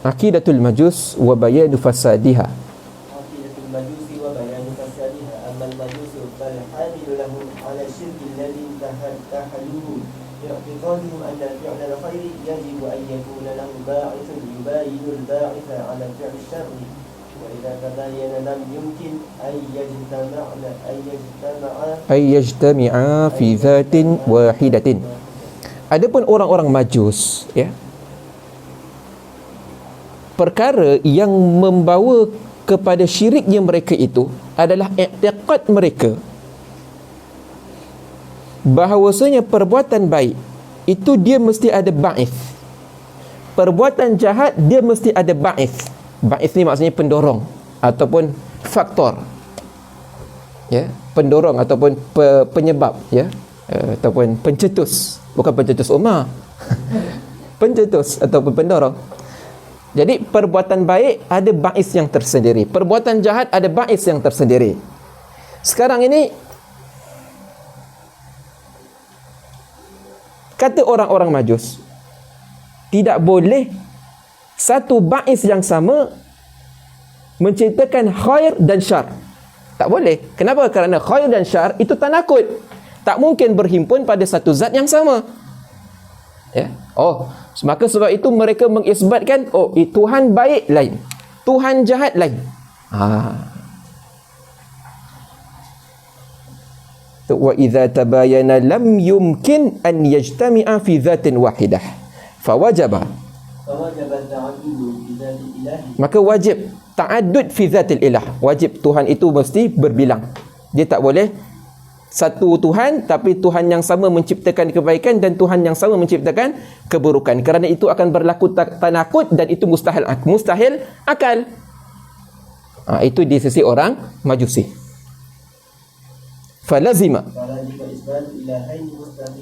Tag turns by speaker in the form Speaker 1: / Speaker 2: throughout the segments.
Speaker 1: Aqidatul majus wa bayanu fasadiha.
Speaker 2: Aqidatul majusi wa bayanu fasadiha. Amma al-majusu fal hamilu lahum ala syirki alladhi tahaluhu bi'tiqadihim anna fi'la al-khairi yajibu an yakuna lahu ba'ithun yubayinu al-ba'itha ala fi'li al-syarri. وإذا تبين لم يمكن أن
Speaker 1: يجتمعا في ذات واحدة. Adapun orang-orang majus, ya, perkara yang membawa kepada syiriknya mereka itu adalah i'tiqad mereka bahawasanya perbuatan baik itu dia mesti ada ba'ith, perbuatan jahat dia mesti ada ba'ith. Ba'ith ni maksudnya pendorong ataupun faktor, ya, pendorong ataupun penyebab, ya, ataupun pencetus, bukan pencetus Umar pencetus ataupun pendorong. Jadi perbuatan baik ada ba'is yang tersendiri, perbuatan jahat ada ba'is yang tersendiri. Sekarang ini kata orang-orang majus, tidak boleh satu ba'is yang sama menciptakan khair dan syar. Tak boleh. Kenapa? Kerana khair dan syar itu tanakut, tak mungkin berhimpun pada satu zat yang sama, ya. Maka sebab itu mereka mengisbatkan, Tuhan baik lain, Tuhan jahat lain. Wa idza tabayana lam yumkin an yajtami'a fi dhatin wahidah fawajaba, maka wajib ta'addud fi dhatil ilah. Wajib Tuhan itu mesti berbilang. Dia tak boleh satu Tuhan tapi Tuhan yang sama menciptakan kebaikan dan Tuhan yang sama menciptakan keburukan. Kerana itu akan berlaku tanakut dan itu mustahil akal. Itu di sisi orang majusi. Falazima,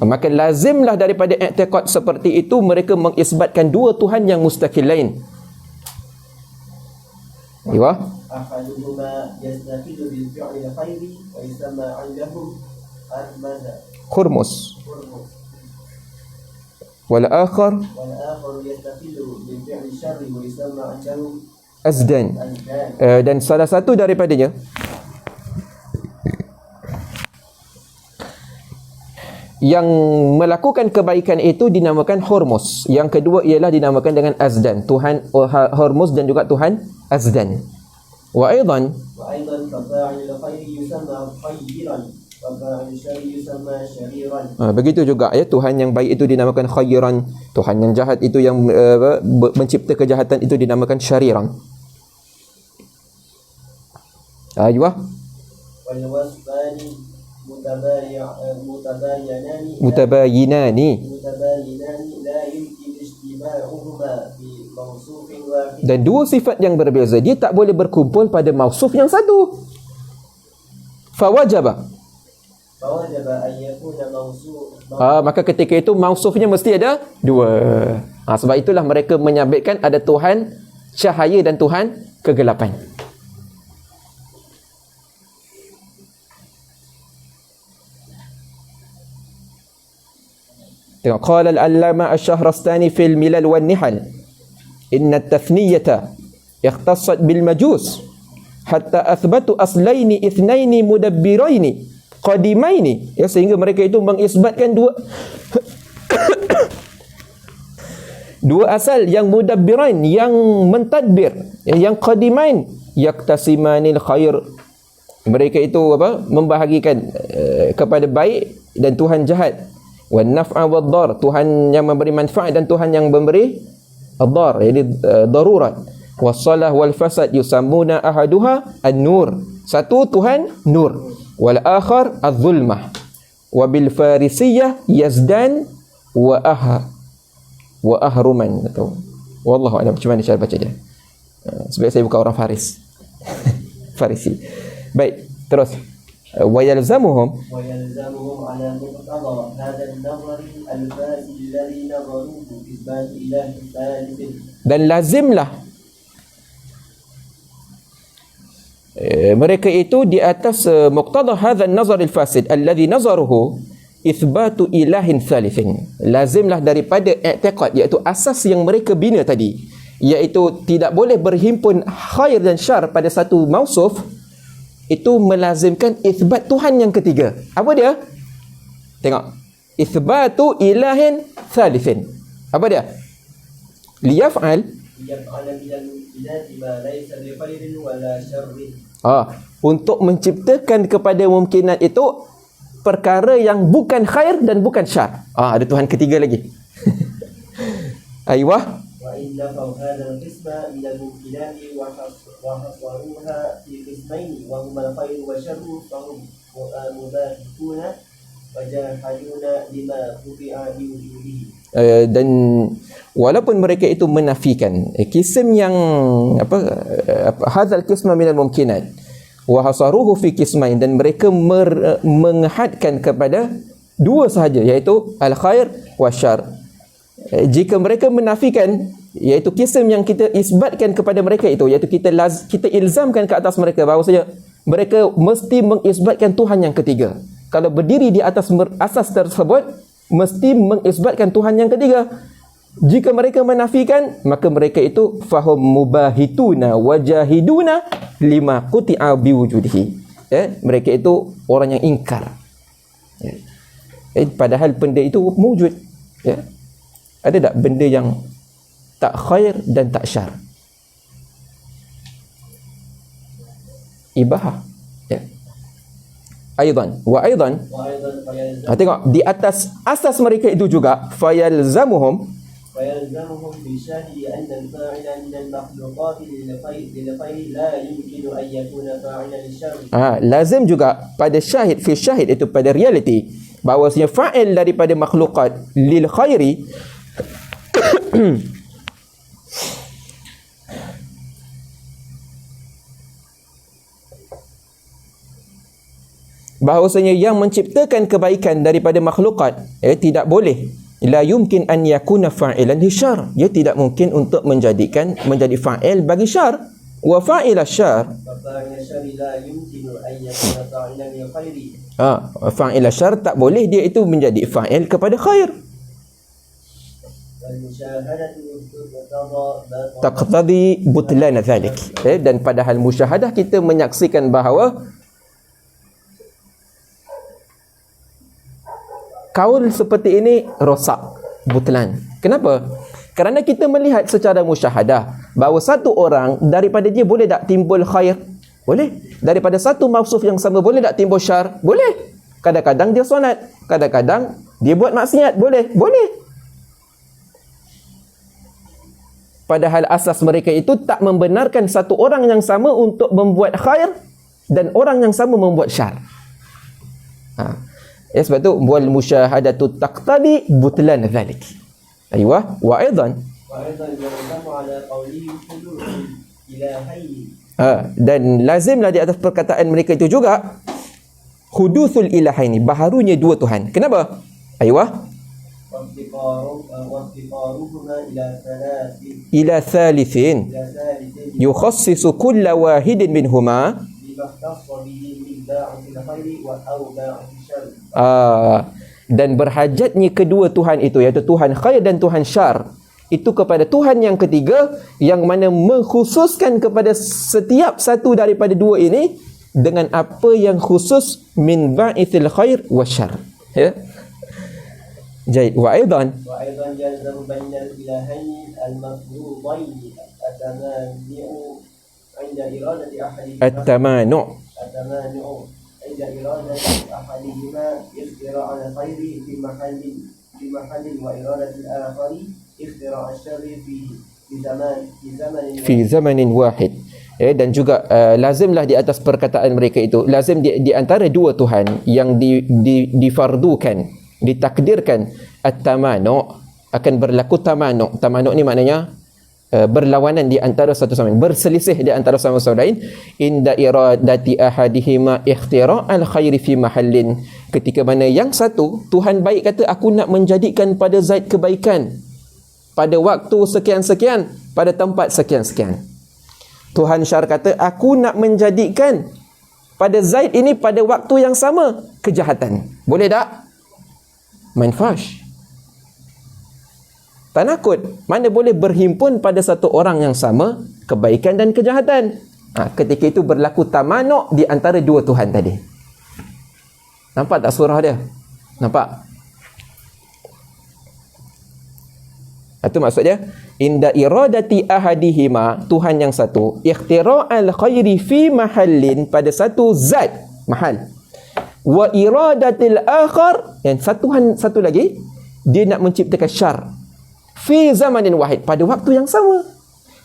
Speaker 1: maka lazimlah daripada i'tiqad seperti itu mereka mengisbatkan dua Tuhan yang mustaqil lain. Aywa, ahaduhuma yastaqilu bil fi'li khairi wa yusamma 'indahum khurmus, wal akhar yastaqilu bil fi'li syarri wa yusamma 'indahum azdan. Dan salah satu daripadanya yang melakukan kebaikan itu dinamakan Hormuz. Yang kedua ialah dinamakan dengan Azdan. Tuhan Hormuz dan juga Tuhan Azdan. Wa aidan fa'ilul khairi yusamma khayran wa fa'ilul syarri yusamma syariran. Begitu juga, ya, Tuhan yang baik itu dinamakan khayran, Tuhan yang jahat itu yang mencipta kejahatan itu dinamakan syariran. Aywa. Wal wasfani mutabayinani la yumkin ijtima'uhuma fi mawsufin wahid. Dan dua sifat yang berbeza dia tak boleh berkumpul pada mausuf yang satu. Fawajaba an yakuna mausuf. Maka ketika itu mausufnya mesti ada dua. Sebab itulah mereka menyabitkan ada Tuhan cahaya dan Tuhan kegelapan. Tengok, qala al-allama asy-Syahrastani fil milal wan nihal inna at-tathniyata ikhtassat bil majus hatta athbatu aslaini ithnaini mudabbiraini qadimaini, ya, sehingga mereka itu mengisbatkan dua asal yang mudabbirain, yang mentadbir, yang qadimain, yaktasimanil khair. Mereka itu membahagikan kepada baik dan Tuhan jahat. Wan naf'a wad dar, Tuhan yang memberi manfaat dan Tuhan yang memberi ad-dar, jadi darurat. Was-salah wal fasad yusammuna ahaduha an-nur, satu Tuhan nur, wal akhar adz-zulmah. Wa bil farisiyah yazdan wa ahruman. Wallahu a'lam. Macam mana cara baca dia? Sebab saya bukan orang Faris. Farisi. Baik, terus. ويلزمهم على مقتضى هذا النظر الفاسد الذي نظروه إثبات إله ثالث. Dan lazimlah mereka itu di atas muqtada hadha an-nazar al-fasid alladhi nazaruhu ithbatu ilahin thalithin. Lazimlah daripada i'tiqad, iaitu asas yang mereka bina tadi, iaitu tidak boleh berhimpun khair dan syar pada satu mausuf, itu melazimkan ithbat Tuhan yang ketiga. Apa dia? Tengok. Ithbatu ilahin thalithin. Apa dia? Liyaf'al untuk menciptakan kepada mungkinat itu perkara yang bukan khair dan bukan syar. Ada Tuhan ketiga lagi. Aywah.
Speaker 2: وإن نفوا هذا القسم من الممكنات وحصروها في قسمين وهما الخير والشر فهم مباحثون وجاحدون لما قطع بوجوده.
Speaker 1: Dan walaupun mereka itu menafikan kism yang hadzal qisma minal mumkinat wa hasaruhu fi qismain, dan mereka menghadkan kepada dua sahaja, iaitu al khair wa syar. Jika mereka menafikan, iaitu kism yang kita isbatkan kepada mereka itu, iaitu kita ilzamkan ke atas mereka bahawasanya mereka mesti mengisbatkan Tuhan yang ketiga. Kalau berdiri di atas asas tersebut, mesti mengisbatkan Tuhan yang ketiga. Jika mereka menafikan, maka mereka itu fahum mubahituna wajahiduna lima quti'a biwujudihi. Mereka itu orang yang ingkar. Padahal benda itu wujud. Ada tak benda yang tak khair dan tak syar? Ibahah. Aidan tengok di atas asas mereka itu juga fayalzamuhum
Speaker 2: بشاهد أن الفاعل من المخلوقات للخير لا يمكن أن يكون فاعلا للشر.
Speaker 1: Lazim juga pada syahid, fi syahid itu pada reality, bahawasanya fa'il daripada makhlukat lil khairi bahawasanya yang menciptakan kebaikan daripada makhlukat tidak boleh, la yumkin an yakuna fa'ilan lisyar, dia tidak mungkin untuk menjadi fa'il bagi syar. Wa fa'il syar fa'il syar tak boleh dia itu menjadi fa'il kepada khair. Taqtadi butlan dhalik. Dan padahal musyahadah kita menyaksikan bahawa kaul seperti ini rosak, butlan. Kenapa? Kerana kita melihat secara musyahadah bahawa satu orang daripada dia boleh tak timbul khair? Boleh. Daripada satu mausuf yang sama boleh tak timbul syar? Boleh. Kadang-kadang dia solat, kadang-kadang dia buat maksiat. Boleh. Boleh. Padahal asas mereka itu tak membenarkan satu orang yang sama untuk membuat khair dan orang yang sama membuat syar. Sebab tu wal musyahadatu taqtadi butlan dhalik. Aywa wa aidan dan lazimlah di atas perkataan mereka itu juga huduthul ilahaini, baharunya dua Tuhan. Kenapa? Aywa ila thalithin yukhassisu kulla wahidin minhuma dan berhajatnya kedua Tuhan itu, iaitu Tuhan khair dan Tuhan syar, itu kepada Tuhan yang ketiga yang mana mengkhususkan kepada setiap satu daripada dua ini dengan apa yang khusus min ba'ithil khair wa syar. Jaid. Wa aidan
Speaker 2: yalzamu bainal ilahaini al-mafruḍaini at-tamani'u 'inda iradati ahadihima
Speaker 1: at-tamanu'
Speaker 2: عند إرادة أحدهما اختراع الخير في محل وإرادة الآخر اختراع الشر في
Speaker 1: زمن واحد. Dan juga lazimlah di atas perkataan mereka itu, lazim di antara dua Tuhan yang difardukan, ditakdirkan at-tamanu', akan berlaku tamanu'. Tamanu' ni maknanya berlawanan di antara satu sama lain, berselisih di antara sama lain. Inda iradati ahadihima ikhtira' al-khairi fi mahallin, ketika mana yang satu Tuhan baik kata aku nak menjadikan pada Zaid kebaikan pada waktu sekian-sekian, pada tempat sekian-sekian. Tuhan syar kata aku nak menjadikan pada Zaid ini pada waktu yang sama kejahatan. Boleh tak? Main fash. Tanakut, mana boleh berhimpun pada satu orang yang sama kebaikan dan kejahatan. Ketika itu berlaku tamanuk di antara dua Tuhan tadi. Nampak tak surah dia? Nampak? Itu maksud dia, inda iradati ahadihima, Tuhan yang satu, ikhtira'al khairi fi mahallin, pada satu zat, mahal, wa iradatil akhar, yang satu lagi, dia nak menciptakan syar fi zamanin wahid, pada waktu yang sama.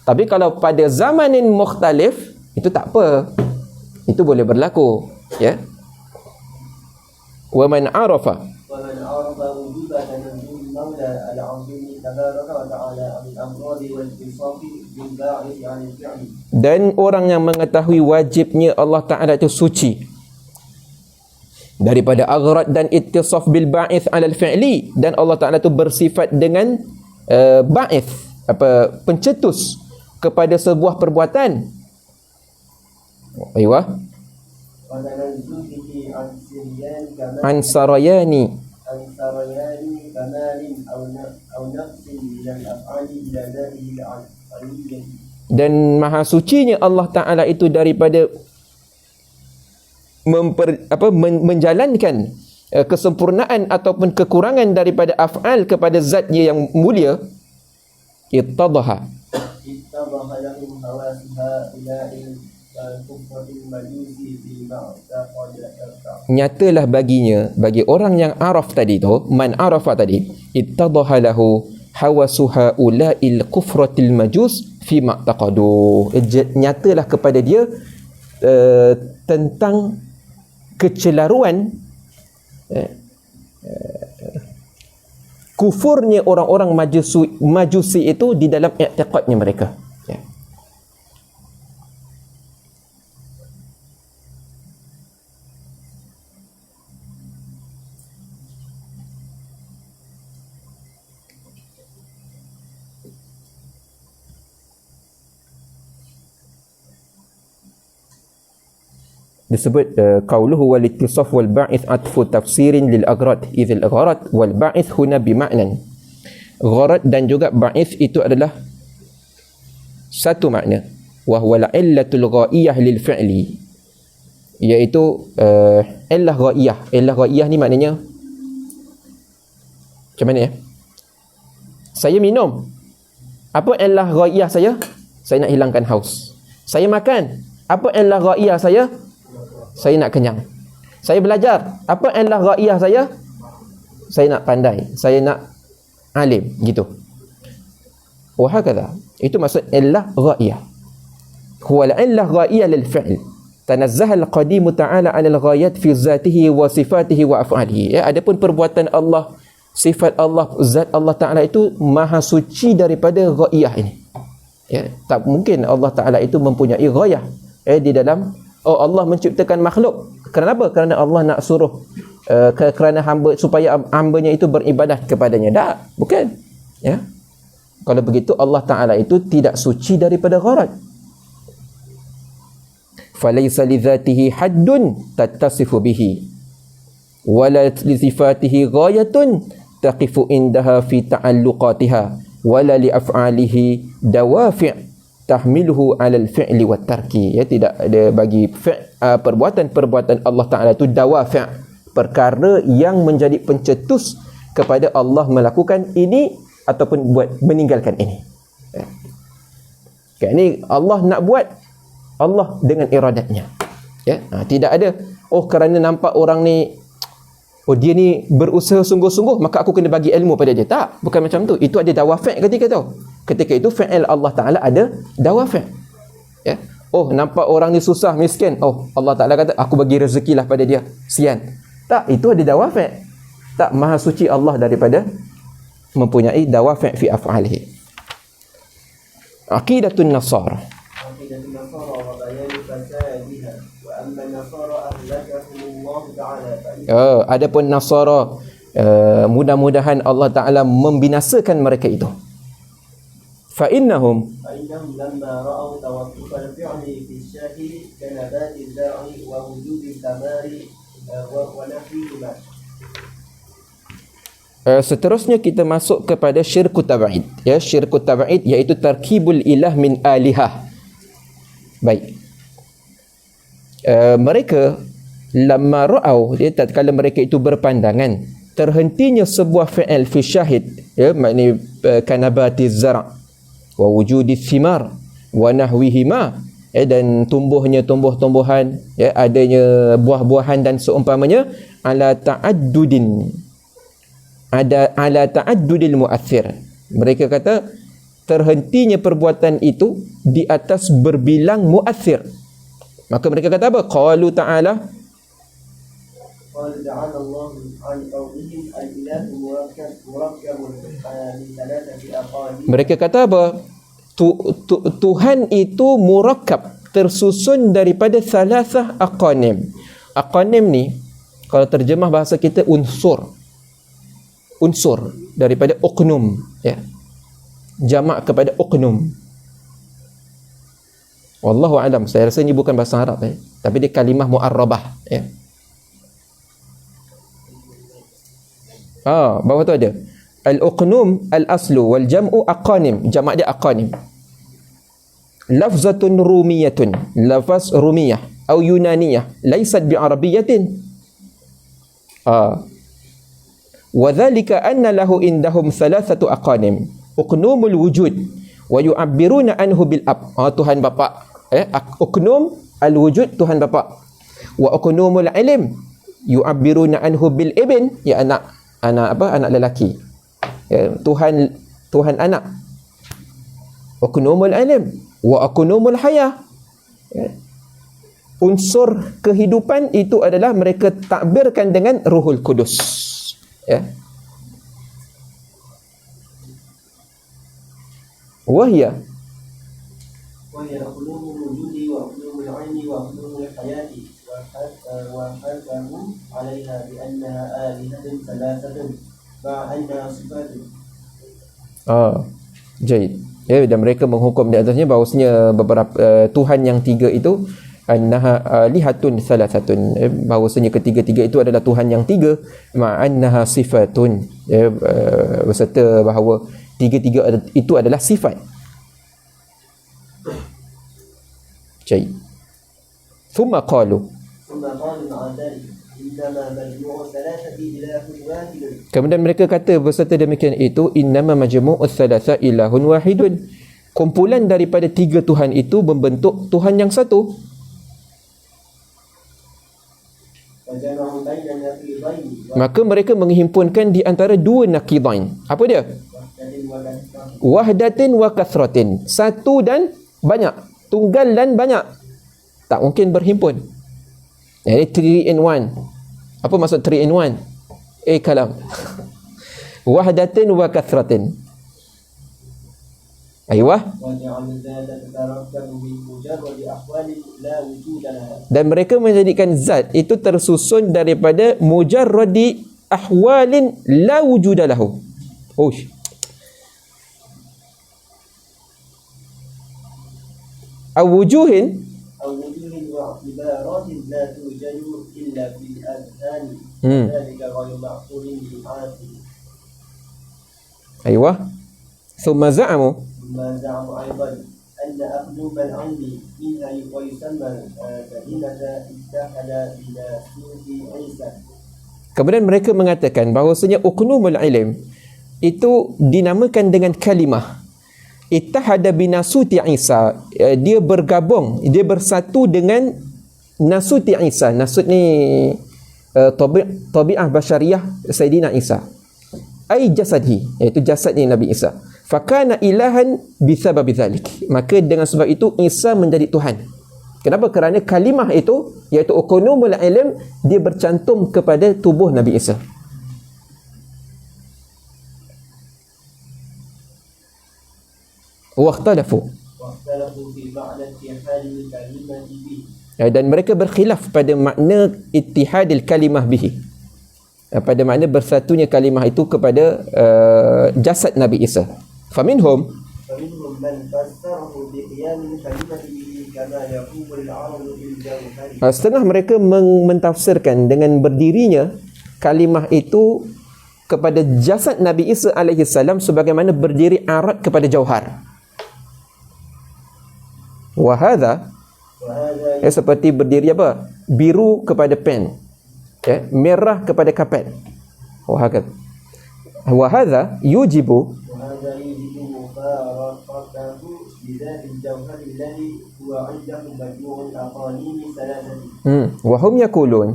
Speaker 1: Tapi kalau pada zamanin mukhtalif, itu tak apa, itu boleh berlaku, ya. Wa man arafa
Speaker 2: وجوب تنزل المولى العظيم تبارك وتعالى عن الأمراض والاتصاف بالباعث عن الفعل.
Speaker 1: Dan orang yang mengetahui wajibnya Allah Ta'ala itu suci daripada aghrad dan ittisaf bil ba'ith 'ala al-fi'li, dan Allah Ta'ala itu bersifat dengan ba'ith, pencetus kepada sebuah perbuatan. Aywa an sarayani كمال أو نقص من الأفعال إلى ذاته العلية. Dan maha sucinya Allah Ta'ala itu daripada menjalankan kesempurnaan ataupun kekurangan daripada af'al kepada zatnya yang mulia. Ittadaha lahum hawasiha ila'il nyatalah baginya, bagi orang yang araf tadi tu, man arafa tadi, ittadaha lahu hawasuha ula'il kufratil majus fi ma'taqadu, nyatalah kepada dia tentang kecelaruan kufurnya orang-orang majusi itu di dalam i'tiqadnya mereka. disebut qauluhu wal ittisaf wal ba'ith atfu tafsirin lil aghrad idh al aghrad wal ba'ith huna bi ma'nan. Gharad dan juga ba'ith itu adalah satu makna, wa huwa al illatul ghaiyah lil fi'li, iaitu illah ghaiyah. Illah ghaiyah ni maknanya macam mana ya? Saya minum, apa illah ghaiyah saya? Saya nak hilangkan haus. Saya makan, apa illah ghaiyah saya? Saya nak kenyang. Saya belajar, apa illah ghaiyah saya? Saya nak pandai, saya nak alim, gitu. Wa hakadha, itu maksud illah ghaiyah. Huwa al-illah ghaiyah lil fi'l. Tanazzaha al-qadim ta'ala 'ala al-ghayat fi zatihi wa sifatihi wa af'alihi. Ya, adapun perbuatan Allah, sifat Allah, zat Allah Ta'ala itu maha suci daripada ghaiyah ini. Ya, tak mungkin Allah Ta'ala itu mempunyai ghayah di dalam Allah menciptakan makhluk. Kenapa? Kerana Allah nak suruh kerana hamba, supaya hambanya itu beribadat kepadanya. Tak, bukan. Ya. Kalau begitu Allah Ta'ala itu tidak suci daripada gharad. Falaysa li dhatihi haddun tattasifu bihi wala li sifatihi ghayatun taqifu indaha fi ta'alluqatiha wala li af'alihi dawafi' tahmiluhu 'alal fi'li wat tarki. Ya, tidak ada bagi perbuatan-perbuatan Allah Ta'ala itu dawafi', perkara yang menjadi pencetus kepada Allah melakukan ini ataupun buat meninggalkan ini. Ya, ini Allah nak buat, Allah dengan iradatnya. Ya, tidak ada kerana nampak orang ni, dia ni berusaha sungguh-sungguh maka aku kena bagi ilmu pada dia. Tak, bukan macam tu. Itu ada dawafi' ketika tu. Ketika itu fi'il Allah Ta'ala ada dawafi'. Ya. Nampak orang ni susah, miskin. Allah Ta'ala kata aku bagi rezekilah pada dia. Sian. Tak, itu ada dawafi'. Tak, maha suci Allah daripada mempunyai dawafi' fi af'alihi. Aqidatun Nasara. Aqidatun Nasara wa bayanu fasadiha wa amma Nasara ahlakahumullah Ta'ala. Adapun Nasara, mudah-mudahan Allah Ta'ala membinasakan mereka itu. فإنهم لما رأوا توقف الفعل في الشاكل كنبات الزرع ووجود الثمار ونحوهما. Seterusnya kita masuk kepada syirkut tab'id. Ya, syirkut tab'id iaitu tarkibul ilah min alihah. Baik. Mereka lamma ra'au, dia tatkala mereka itu berpandangan terhentinya sebuah fi'il fi syahid, ya, maknanya kanabati zara' wa wujudi thimar wa nahwihima, ya, dan tumbuhnya tumbuh-tumbuhan, ya, adanya buah-buahan dan seumpamanya, ala ta'addudil mu'athir. Mereka kata terhentinya perbuatan itu di atas berbilang mu'athir. Maka mereka kata apa? Qalu ta'ala,
Speaker 2: قال تعالى الله عن قولهم الإله مركب من ثلاثة أقاليم.
Speaker 1: mereka kata apa? Tuhan itu murakkab, tersusun daripada thalathah aqanim. Aqanim ni kalau terjemah bahasa kita unsur daripada uqnum, ya, jamak kepada uqnum. Wallahu alam, saya rasa ini bukan bahasa Arab, tapi dia kalimah mu'arrabah, ya. Bawah tu ada al-uqnum al-aslu wal jam'u aqanim, jamak dia aqanim. Lafzatun rumiyatun, lafaz rumiyah atau yunaniyah, laysat bi arabiyatin. Wa dhalika anna lahu indahum thalathatu aqanim, uqnumul wujud wa yu'abbiruna anhu bil ab, Tuhan bapa, uqnum al-wujud, Tuhan bapa. Wa uqnumul ilm yu'abbiruna anhu bil ibn, ya, anak lelaki, ya, Tuhan anak. Uqnumul ilm wa uqnumul hayah, ya. Unsur kehidupan itu adalah mereka takbirkan dengan Ruhul Kudus, ya. Wahya
Speaker 2: uqnum al-wujudi wa uqnum al-'ilmi wa uqnum al-hayati وحكموا عليها بأنها آلهة ثلاثة مع أنها صفات.
Speaker 1: Jayid. Ya, dan mereka menghukum di atasnya bahawasanya beberapa Tuhan yang tiga itu annaha alihatun salasatun, bahawasanya ketiga-tiga itu adalah Tuhan yang tiga, ma'annaha sifatun, ya, berserta bahawa tiga-tiga itu adalah sifat. Jayid. Thumma qalu, kemudian mereka kata berserta demikian itu, innama majmu'us thalatha ilahun wahidun, kumpulan daripada tiga Tuhan itu membentuk Tuhan yang satu. Maka mereka menghimpunkan di antara dua naqidain. Apa dia? Wahdatin wa kathratin, satu dan banyak, tunggal dan banyak, tak mungkin berhimpun. Ini 3 in 1. Apa maksud 3 in 1? Kalam. Wahdatin wa kathratin. Aywah. Dan mereka menjadikan zat itu tersusun daripada mujarradi ahwalin la wujuda lahu. Awujuhin
Speaker 2: واعتبارات لا توجد إلا في الأذهان ذلك غير معقول بالعاقل.
Speaker 1: أيوة. ثم زعموا
Speaker 2: أيضا أن أقلوب العلم منها ويسمى كلمة اتحد بناسوت عيسى.
Speaker 1: Kemudian mereka mengatakan bahawasanya uqnumul ilm itu dinamakan dengan kalimah ittahada binasuti Isa, dia bergabung, dia bersatu dengan nasuti Isa. Nasut ni tabi'ah basyariah Sayyidina Isa, ai jasadhi, iaitu jasad ni Nabi Isa. Fakana ilahan bisababi dhalik, maka dengan sebab itu Isa menjadi Tuhan. Kenapa? Kerana kalimah itu, iaitu uqnumul ilm, dia bercantum kepada tubuh Nabi Isa. Waqtalafu fi ma'na ittihadil kalimah bihi, dan mereka berkhilaf pada makna ittihadil kalimah bihi, pada makna bersatunya kalimah itu kepada jasad Nabi Isa. Faminhum man fassarahu bi qiyamil kalimah bihi kama yaqulu al-'arabu bil jawhari, setengah mereka mentafsirkan dengan berdirinya kalimah itu kepada jasad Nabi Isa alaihi salam sebagaimana berdiri arat kepada jauhar. Wa hadha, seperti berdiri apa? Biru kepada pen, merah kepada kapet. Wa hadha yujibu wa hum yaqulun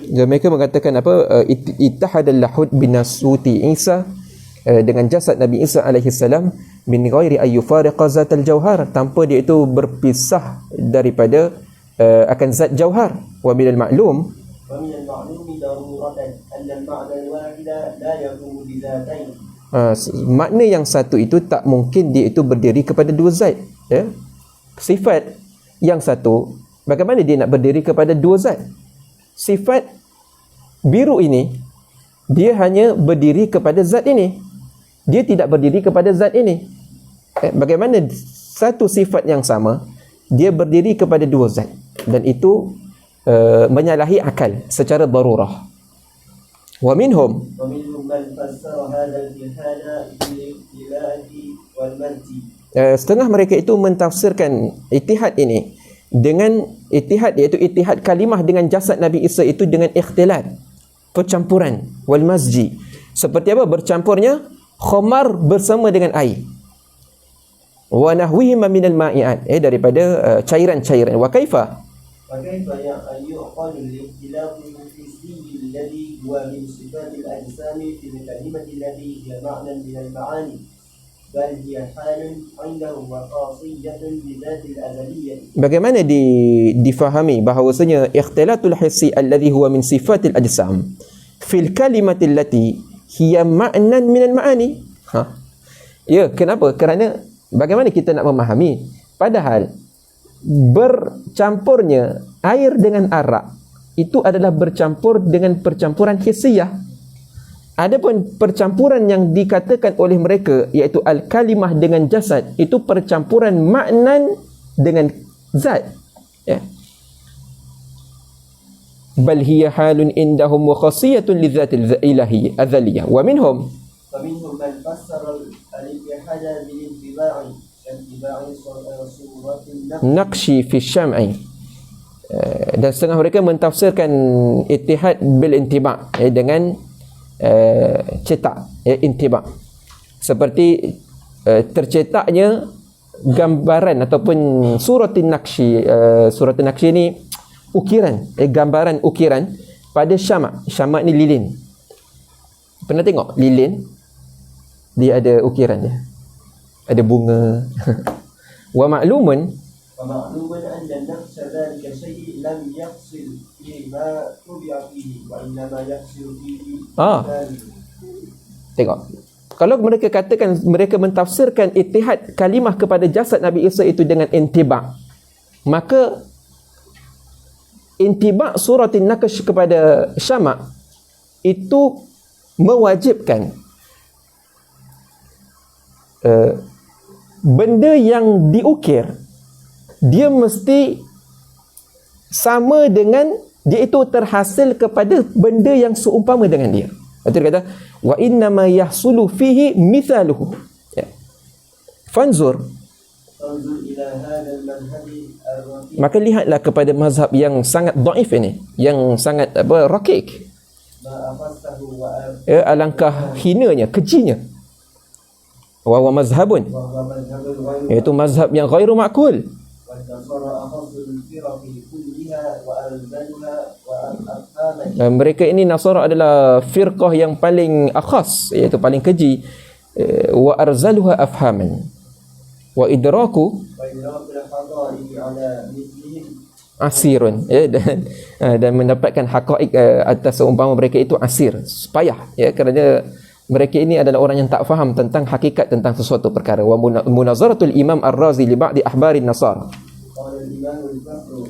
Speaker 1: dan mereka mengatakan apa, ittahadal lahud binasuti Isa, dengan jasad Nabi Isa alaihi salam, min ghairi ayyufariqa zatal jauhar, tanpa dia itu berpisah daripada akan zat jauhar. Wa minal ma'lum makna yang satu itu tak mungkin dia itu berdiri kepada dua zat, sifat yang satu bagaimana dia nak berdiri kepada dua zat. Sifat biru ini dia hanya berdiri kepada zat ini, dia tidak berdiri kepada zat ini. Bagaimana satu sifat yang sama dia berdiri kepada dua zat, dan itu menyalahi akal secara darurah. Wa minhum man fassara hadha al-ihana bil-ibtila'ati wal-manti. Setengah mereka itu mentafsirkan ittihad ini dengan ittihad, iaitu ittihad kalimah dengan jasad Nabi Isa itu dengan ikhtilat, percampuran, wal mazji. Seperti apa bercampurnya? Khamar bersama dengan air. Wa nahwihima minal ma'iat, daripada cairan-cairan. Wa kaifa yuqalu al-ikhtilaf al-hissi alladhi huwa min sifat al-ajsam fi al-kalimah allati hiya ma'nan min al-ma'ani bal hiya halun 'indahu wa khasiyatun bi dhati al-azaliyyah. Bagaimana difahami bahawasanya ikhtilatul hissi alladhi huwa min sifat al-ajsam fi al-kalimah allati hiya ma'nan min al-ma'ani. Ya, kenapa? Kerana bagaimana kita nak memahami, padahal bercampurnya air dengan arak itu adalah bercampur dengan percampuran hissiyah. Adapun percampuran yang dikatakan oleh mereka iaitu al-kalimah dengan jasad itu percampuran maknan dengan zat, bal hiya halun indahum wa khasiyatun lidzatil ilahi azaliyah. Wa minhum man fassara al-ihada bil intiba'i naqshi fi syam'i, dan setengah mereka mentafsirkan ittihad bil intiba' dengan cetak, intiba', seperti tercetaknya gambaran ataupun suratin naqshi. Suratin naqshi ni ukiran, gambaran ukiran pada syama'. Syama' ni lilin. Pernah tengok lilin? Dia ada ukirannya, ada bunga. Wa ma'lumun anna nafsa dhalika syai' lam yaqsil fi ma tubi'a fihi wa innama yaqsil fihi. Tengok, kalau mereka katakan, mereka mentafsirkan ittihad kalimah kepada jasad Nabi Isa itu dengan intiba', maka intiba' suratin naqsh kepada syama' itu mewajibkan benda yang diukir dia mesti sama dengan, dia itu terhasil kepada benda yang seumpama dengan dia. Betul kata wa inna ma yahsulu fihi mithaluhu. Fanzur, maka lihatlah kepada mazhab yang sangat dhaif ini, yang sangat rakik, alangkah hinanya, kejinya. Wa mazhabun, iaitu mazhab yang ghairu ma'kul. Mereka ini Nasara adalah firqah yang paling akhas, iaitu paling keji. Wa arzaluha afhaman wa idraku asirun, dan mendapatkan haqaiq atas seumpama mereka itu asir, payah, kerana mereka ini adalah orang yang tak faham tentang hakikat tentang sesuatu perkara. Wa munazaratul Imam Ar-Razi li ba'di ahbarin Nasara. Qala al-Imam al-Fakhr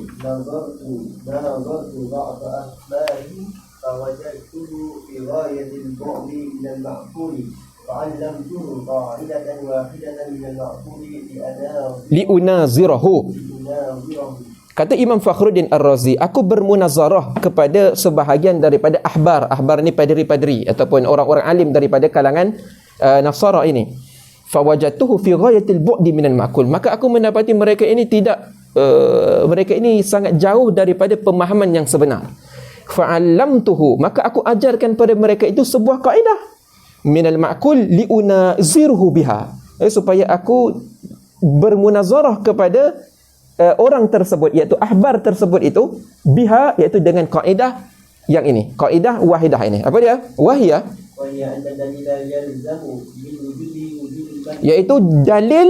Speaker 1: nazartu ba'd ahbarihi fa wajadtuhu fi ghayatil bu'di min al-ma'qul
Speaker 2: فعلمته قاعدة واحدة من المعقول
Speaker 1: liunazirahu.
Speaker 2: لأناظره.
Speaker 1: Kata Imam Fakhruddin Ar-Razi, aku bermunazarah kepada sebahagian daripada ahbar. Ahbar ni padri-padri ataupun orang-orang alim daripada kalangan Nasara ini. Fawajadtuhu fi ghayatil bu'di minal ma'kul. Maka aku mendapati mereka ini mereka ini sangat jauh daripada pemahaman yang sebenar. Fa'allamtuhu, maka aku ajarkan pada mereka itu sebuah kaedah minal ma'kul liunazirhu biha, supaya aku bermunazarah kepada orang tersebut, iaitu ahbar tersebut itu, biha, iaitu dengan kaedah yang ini, kaedah wahidah ini. Apa dia? Wahia, iaitu dalil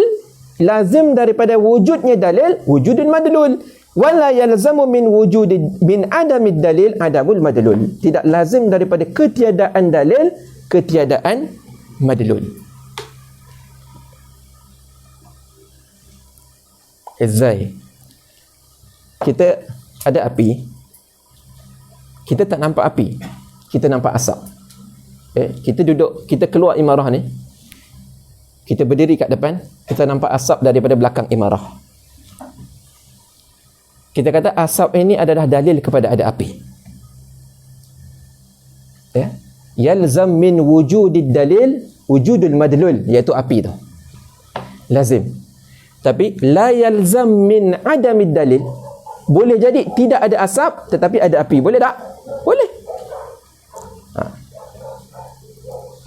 Speaker 1: lazim daripada wujudnya dalil, wujudul madlul. Wala yalzamu min adamid dalil adamul madlul. Tidak lazim daripada ketiadaan dalil ketiadaan madlul. Izai, kita ada api, kita tak nampak api, kita nampak asap. Kita duduk, kita keluar imarah ni, kita berdiri kat depan, kita nampak asap daripada belakang imarah. Kita kata asap ini adalah dalil kepada ada api. Yalzam min wujudid dalil wujudul madlul, iaitu api tu. Lazim. Tapi la yalzam min adamid dalil. Boleh jadi tidak ada asap tetapi ada api. Boleh tak? Boleh.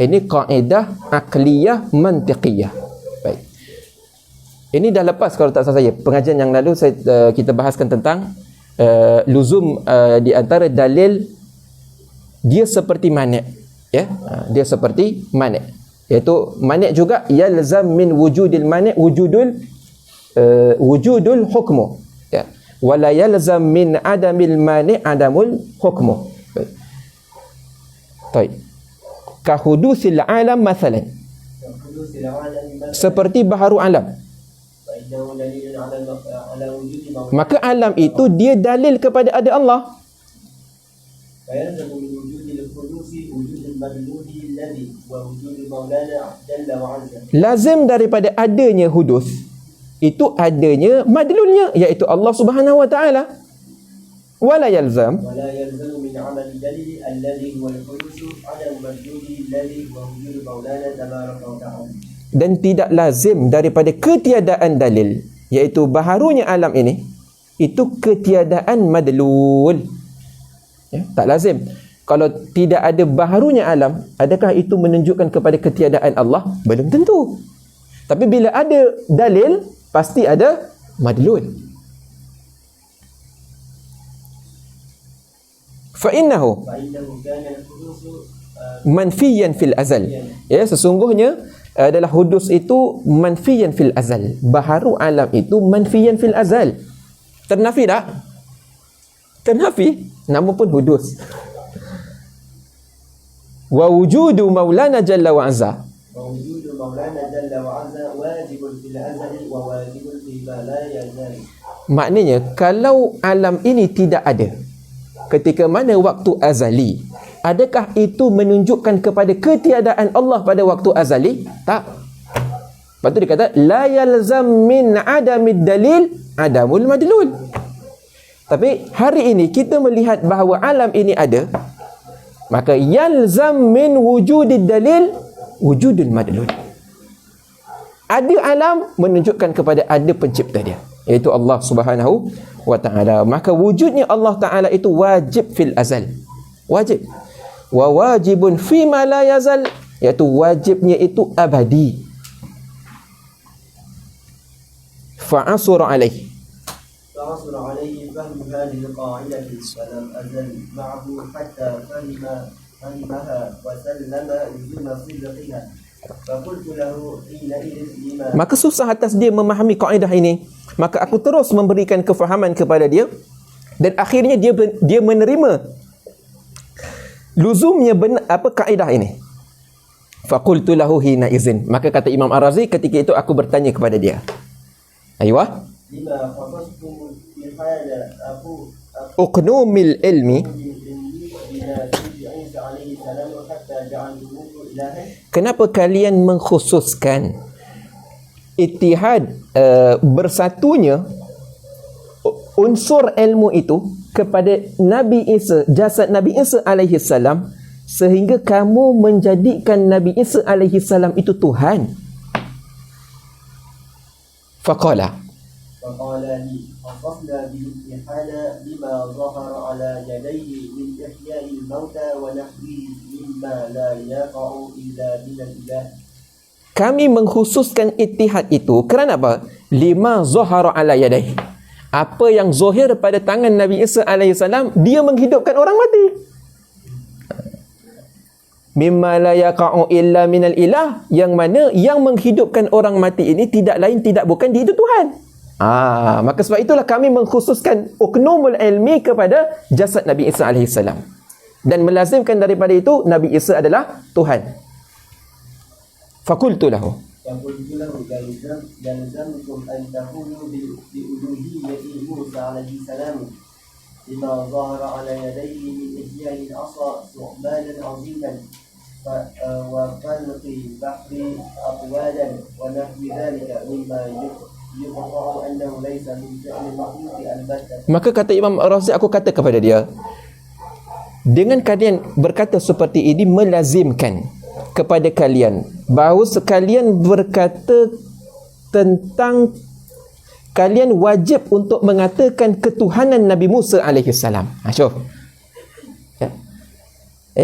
Speaker 1: Ini kaedah akliyah mantiqiyah. Baik. Ini dah lepas kalau tak salah saya. Pengajian yang lalu kita bahaskan tentang luzum di antara dalil dia seperti mani', ya. Dia seperti mani'. Iaitu mani' juga yalzam min wujudil mani' wujudul hukmu, ya. Wala yalzam min adamil mani' adamul hukmu. Baik. Ka hudusil alam mathalan. Seperti baharu alam. Maka alam itu dia dalil kepada ada Allah. Lazim daripada adanya hudus itu adanya madlulnya, iaitu Allah Subhanahu wa taala. Wala yalzam min amal dalil alladhi huwa al-hudus adam madluli alladhi huwa wujud maulana tabaraka wa ta'ala. Dan tidak lazim daripada ketiadaan dalil, iaitu baharunya alam ini, itu ketiadaan madlul, ya, tak lazim. Kalau tidak ada baharunya alam, adakah itu menunjukkan kepada ketiadaan Allah? Belum tentu. Tapi bila ada dalil, pasti ada madlul. Fa'innahu manfiyan fil azal. Ya, sesungguhnya adalah hudus itu manfiyan fil azal. Baharu alam itu manfiyan fil azal. Ternafi tak? Ternafi, namun pun hudus. Wa wujudu maulana jalla wa azza. Wa wujudu maulana jalla wa azza wajibun fil azal wa wajibun fima la yazal. Maknanya kalau alam ini tidak ada ketika mana waktu azali, adakah itu menunjukkan kepada ketiadaan Allah pada waktu azali? Tak. Lepas tu dia kata la yalzam min adamid dalil adamul madlul. Tapi hari ini kita melihat bahawa alam ini ada, maka yalzam min wujudid dalil wujudul madlul. Ada alam menunjukkan kepada ada pencipta dia, iaitu Allah Subhanahu wa ta'ala. Maka wujudnya Allah Ta'ala itu wajib fil azal, wajib. Wa wajibun fima la yazal, iaitu wajibnya itu abadi. Fa'asura alaihi fahmu hadhihi al-qa'idati falam azal ma'ahu hatta fahimaha wa sallama lizuma sidqiha. Maka susah atas dia memahami kaedah ini. Maka aku terus memberikan kefahaman kepada dia, dan akhirnya dia menerima luzumnya kaedah ini. Faqultu lahu hina izin. Maka kata Imam Ar-Razi, ketika itu aku bertanya kepada dia, aywa uqnumil ilmi
Speaker 2: سيد عيسى عليه السلام حتى جعلتموه إلها.
Speaker 1: Kenapa kalian mengkhususkan ittihad, bersatunya unsur ilmu itu kepada Nabi Isa, jasad Nabi Isa alaihi salam, sehingga kamu menjadikan Nabi Isa alaihi salam itu Tuhan? Faqala,
Speaker 2: فقال لي خصصنا بالاتحاد بما ظهر على يديه من إحياء الموتى ونحوه مما لا يقع إلا من الإله.
Speaker 1: kami mengkhususkan ittihad itu kerana apa? Lima zahara ala yadayhi, apa yang zahir pada tangan Nabi Isa alaihi salam, dia menghidupkan orang mati. Mimma la yaqa'u illa minal ilah, yang mana yang menghidupkan orang mati ini tidak lain tidak bukan dia itu Tuhan. Maka sebab itulah kami mengkhususkan uknumul ilmi kepada jasad Nabi Isa alaihi salam, dan melazimkan daripada itu Nabi Isa adalah Tuhan. Fakultu lahu,
Speaker 2: فقلت له يلزمكم أن تقولوا بألوهية موسى عليه السلام لما ظهر على يديه من إحياء العصا ثعبانا عظيما وخلق البحر أطوالا ونحو ذلك مما يقطع أنه ليس من فعل المخلوق البتة.
Speaker 1: Maka kata Imam Ar-Razi, aku kata kepada dia, dengan kalian berkata seperti ini melazimkan kepada kalian bahawa sekalian berkata tentang kalian wajib untuk mengatakan ketuhanan Nabi Musa alaihi salam. Syuf.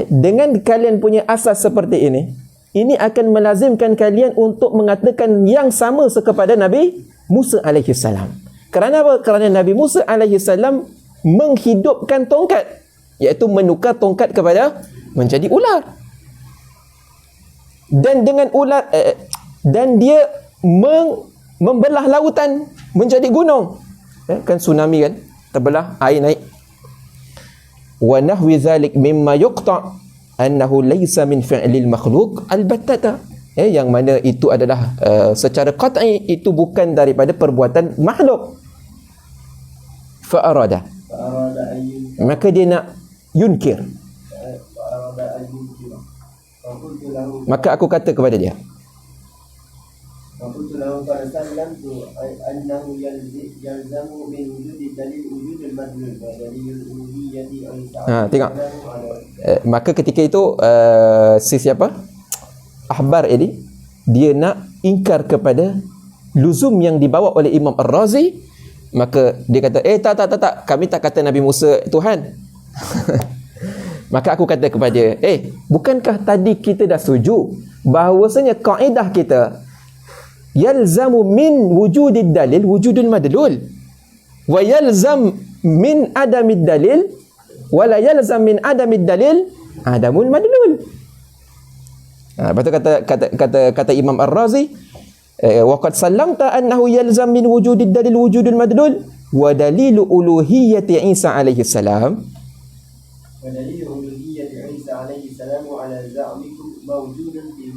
Speaker 1: Dengan kalian punya asas seperti ini akan melazimkan kalian untuk mengatakan yang sama kepada Nabi Musa alaihi salam. Kerana apa? Kerana Nabi Musa alaihi salam menghidupkan tongkat, iaitu menukar tongkat kepada menjadi ular. Dan dengan ular dan dia membelah lautan menjadi gunung. Kan tsunami kan, terbelah, air naik. Wa nahwi zalik mimma yuqta annahu laysa min fi'lil makhluq albattata, yang mana itu adalah secara qat'i itu bukan daripada perbuatan makhluk. Fa arada, maka dia nak yunkir. Maka aku kata kepada dia,
Speaker 2: فقلت له قد سلمت أنه يلزم من وجود الدليل وجود المدلول ودليل الألوهية عيسى.
Speaker 1: Tengok. Maka ketika itu si siapa? Ahbar ini dia nak ingkar kepada luzum yang dibawa oleh Imam Ar-Razi. Maka dia kata, tak, kami tak kata Nabi Musa Tuhan. Maka aku kata kepada dia, bukankah tadi kita dah setuju bahawasanya kaedah kita yalzamu min wujudid dalil wujudul madlul, wa yalzam min adamid dalil wa la yalzam min adamid dalil adamul madlul. Lepas tu kata Imam Ar-Razi, wa qad sallamta annahu yalzam min wujudid dalil wujudul madlul wa dalilu uluhiyyati Isa alaihi salam,
Speaker 2: ودليل ألوهية عيسى عليه السلام على زعمكم موجود في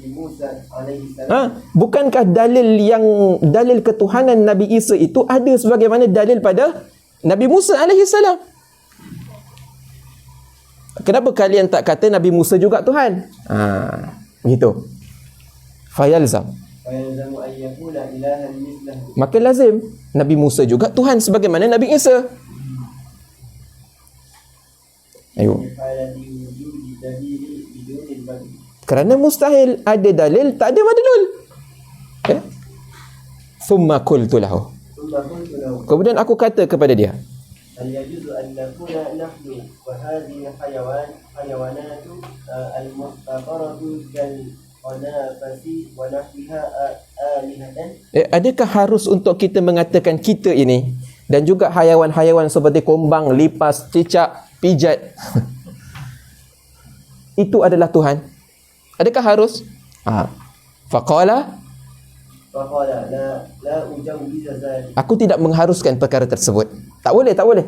Speaker 2: موسى عليه السلام.
Speaker 1: Bukankah dalil ketuhanan Nabi Isa itu ada sebagaimana dalil pada Nabi Musa alaihi salam? Kenapa kalian tak kata Nabi Musa juga Tuhan? Begitu. Fayalzam,
Speaker 2: أن يكون إلها مثله.
Speaker 1: maka lazim Nabi Musa juga Tuhan sebagaimana Nabi Isa. Ayo. Kerana mustahil ada dalil tak ada madlul. Thumma qultu lahu, kemudian aku kata kepada dia,
Speaker 2: هل يجوز أن نكون نحن وهذه الحيوانات المحتقرة كالقنافس ونحوها آلهة؟
Speaker 1: Adakah harus untuk kita mengatakan kita ini dan juga haiwan-haiwan seperti kumbang, lipas, cicak, pijat itu adalah Tuhan? Adakah harus? Faqala,
Speaker 2: la ujawwiz dzalik.
Speaker 1: aku tidak mengharuskan perkara tersebut. Tak boleh.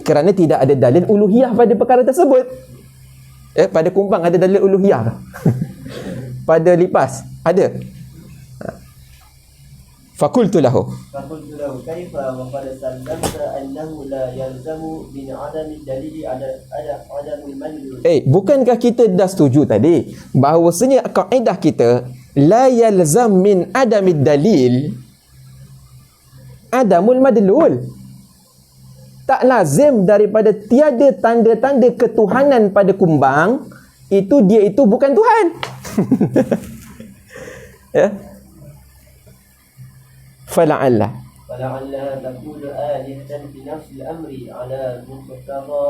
Speaker 1: Kerana tidak ada dalil uluhiyah pada perkara tersebut. Pada kumbang ada dalil uluhiyah. Pada lipas ada. Fakultu lahu.
Speaker 2: فقلت له كيف وقد سلمت أنه لا يلزم من عدم الدليل عدم المدلول.
Speaker 1: Bukankah kita dah setuju tadi bahawasanya kaedah kita la yalzam min adamid dalil adamul madlul. Tak lazim daripada tiada tanda-tanda ketuhanan pada kumbang itu dia itu bukan Tuhan. Ya. Fala'allah
Speaker 2: فلعلها تكون آلهة بنفس الأمر على مقتضى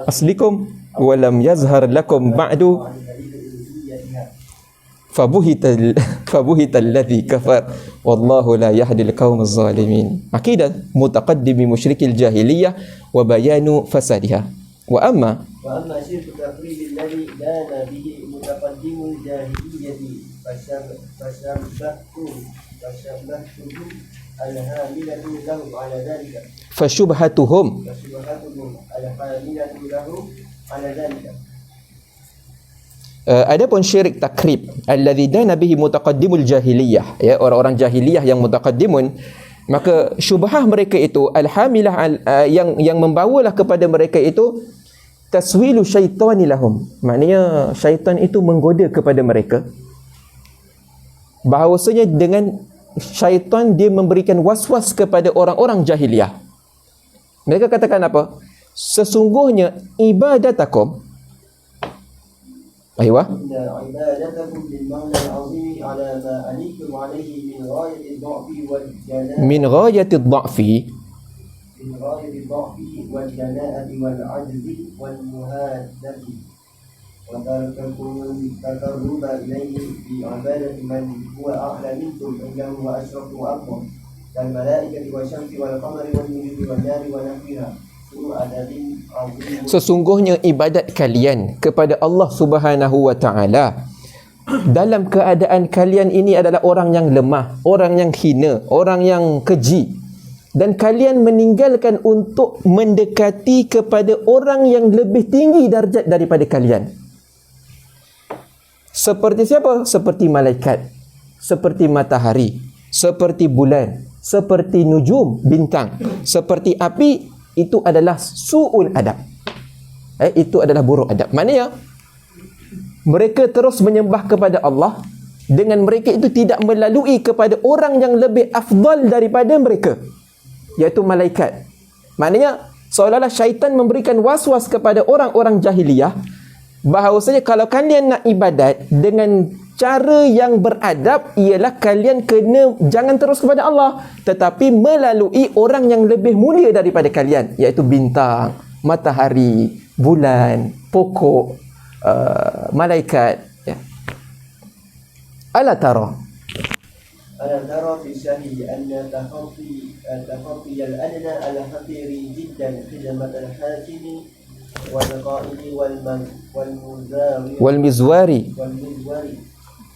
Speaker 1: aslikum walam yazhar lakum ba'du
Speaker 2: عن دليل ألوهيتها.
Speaker 1: فبهت الذي كفر والله لا يهدي القوم الظالمين. عقيدة متقدم مشرك الجاهلية وبيان فسادها. وأما
Speaker 2: شرك التقريب الذي دان به متقدم الجاهلية فشبهته الهاملة لهم على ذلك.
Speaker 1: فشبهتهم
Speaker 2: الهاملة لهم على ذلك.
Speaker 1: adapun syirik takrib alladzi dana bihi mutaqaddimul jahiliyah, ya, orang-orang jahiliyah yang mutaqaddimun, maka syubhah mereka itu alhamilah yang membawalah kepada mereka itu taswilu syaitani lahum, maknanya syaitan itu menggoda kepada mereka bahawasanya dengan syaitan dia memberikan waswas kepada orang-orang jahiliyah. Mereka katakan apa? Sesungguhnya ibadatakum, أيوة
Speaker 2: إن عبادتكم بالمعنى العظيم على ما أنيتم عليه من غاية الضعف والجناء والجناءة والعجز والمهانة وترككم التقرب إليه في عبادة من هو أعلى منكم عنده وأشرف وأكبر كالملائكة والشمس والقمر والنجوم والنار ونحوها.
Speaker 1: Sesungguhnya ibadat kalian kepada Allah Subhanahu wa taala dalam keadaan kalian ini adalah orang yang lemah, orang yang hina, orang yang keji, dan kalian meninggalkan untuk mendekati kepada orang yang lebih tinggi darjat daripada kalian. Seperti siapa? Seperti malaikat, seperti matahari, seperti bulan, seperti nujum, bintang, seperti api. Itu adalah su'ul adab. Itu adalah buruk adab. Maknanya mereka terus menyembah kepada Allah dengan mereka itu tidak melalui kepada orang yang lebih afdal daripada mereka, iaitu malaikat. Maknanya seolah-olah syaitan memberikan was-was kepada orang-orang jahiliyah bahawasanya kalau kalian nak ibadat dengan cara yang beradab ialah kalian kena jangan terus kepada Allah tetapi melalui orang yang lebih mulia daripada kalian, iaitu bintang, matahari, bulan, pokok, malaikat, ya. Ala tara
Speaker 2: في الشهي أن تخطي الأدنى الحقير جدا خدمة الحاكم والقائد
Speaker 1: والمزوار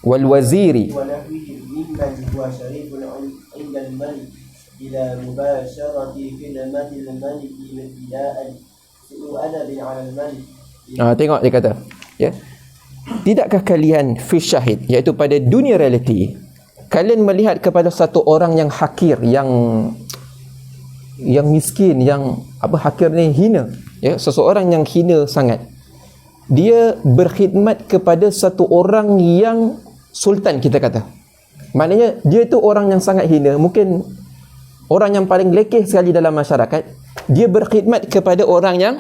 Speaker 1: والوزير
Speaker 2: ونحوه ممن هو شريف عند الملك إلى مباشرة خدمة الملك ابتداء سوء أدب على الملك.
Speaker 1: Tengok dia kata, ya. Tidakkah kalian fi syahid, iaitu pada dunia realiti, kalian melihat kepada satu orang yang hakir, yang miskin, yang hakir ni hina, ya, seseorang yang hina sangat. Dia berkhidmat kepada satu orang yang sultan, kita kata. Maknanya dia tu orang yang sangat hina, mungkin orang yang paling lekeh sekali dalam masyarakat. Dia berkhidmat kepada orang yang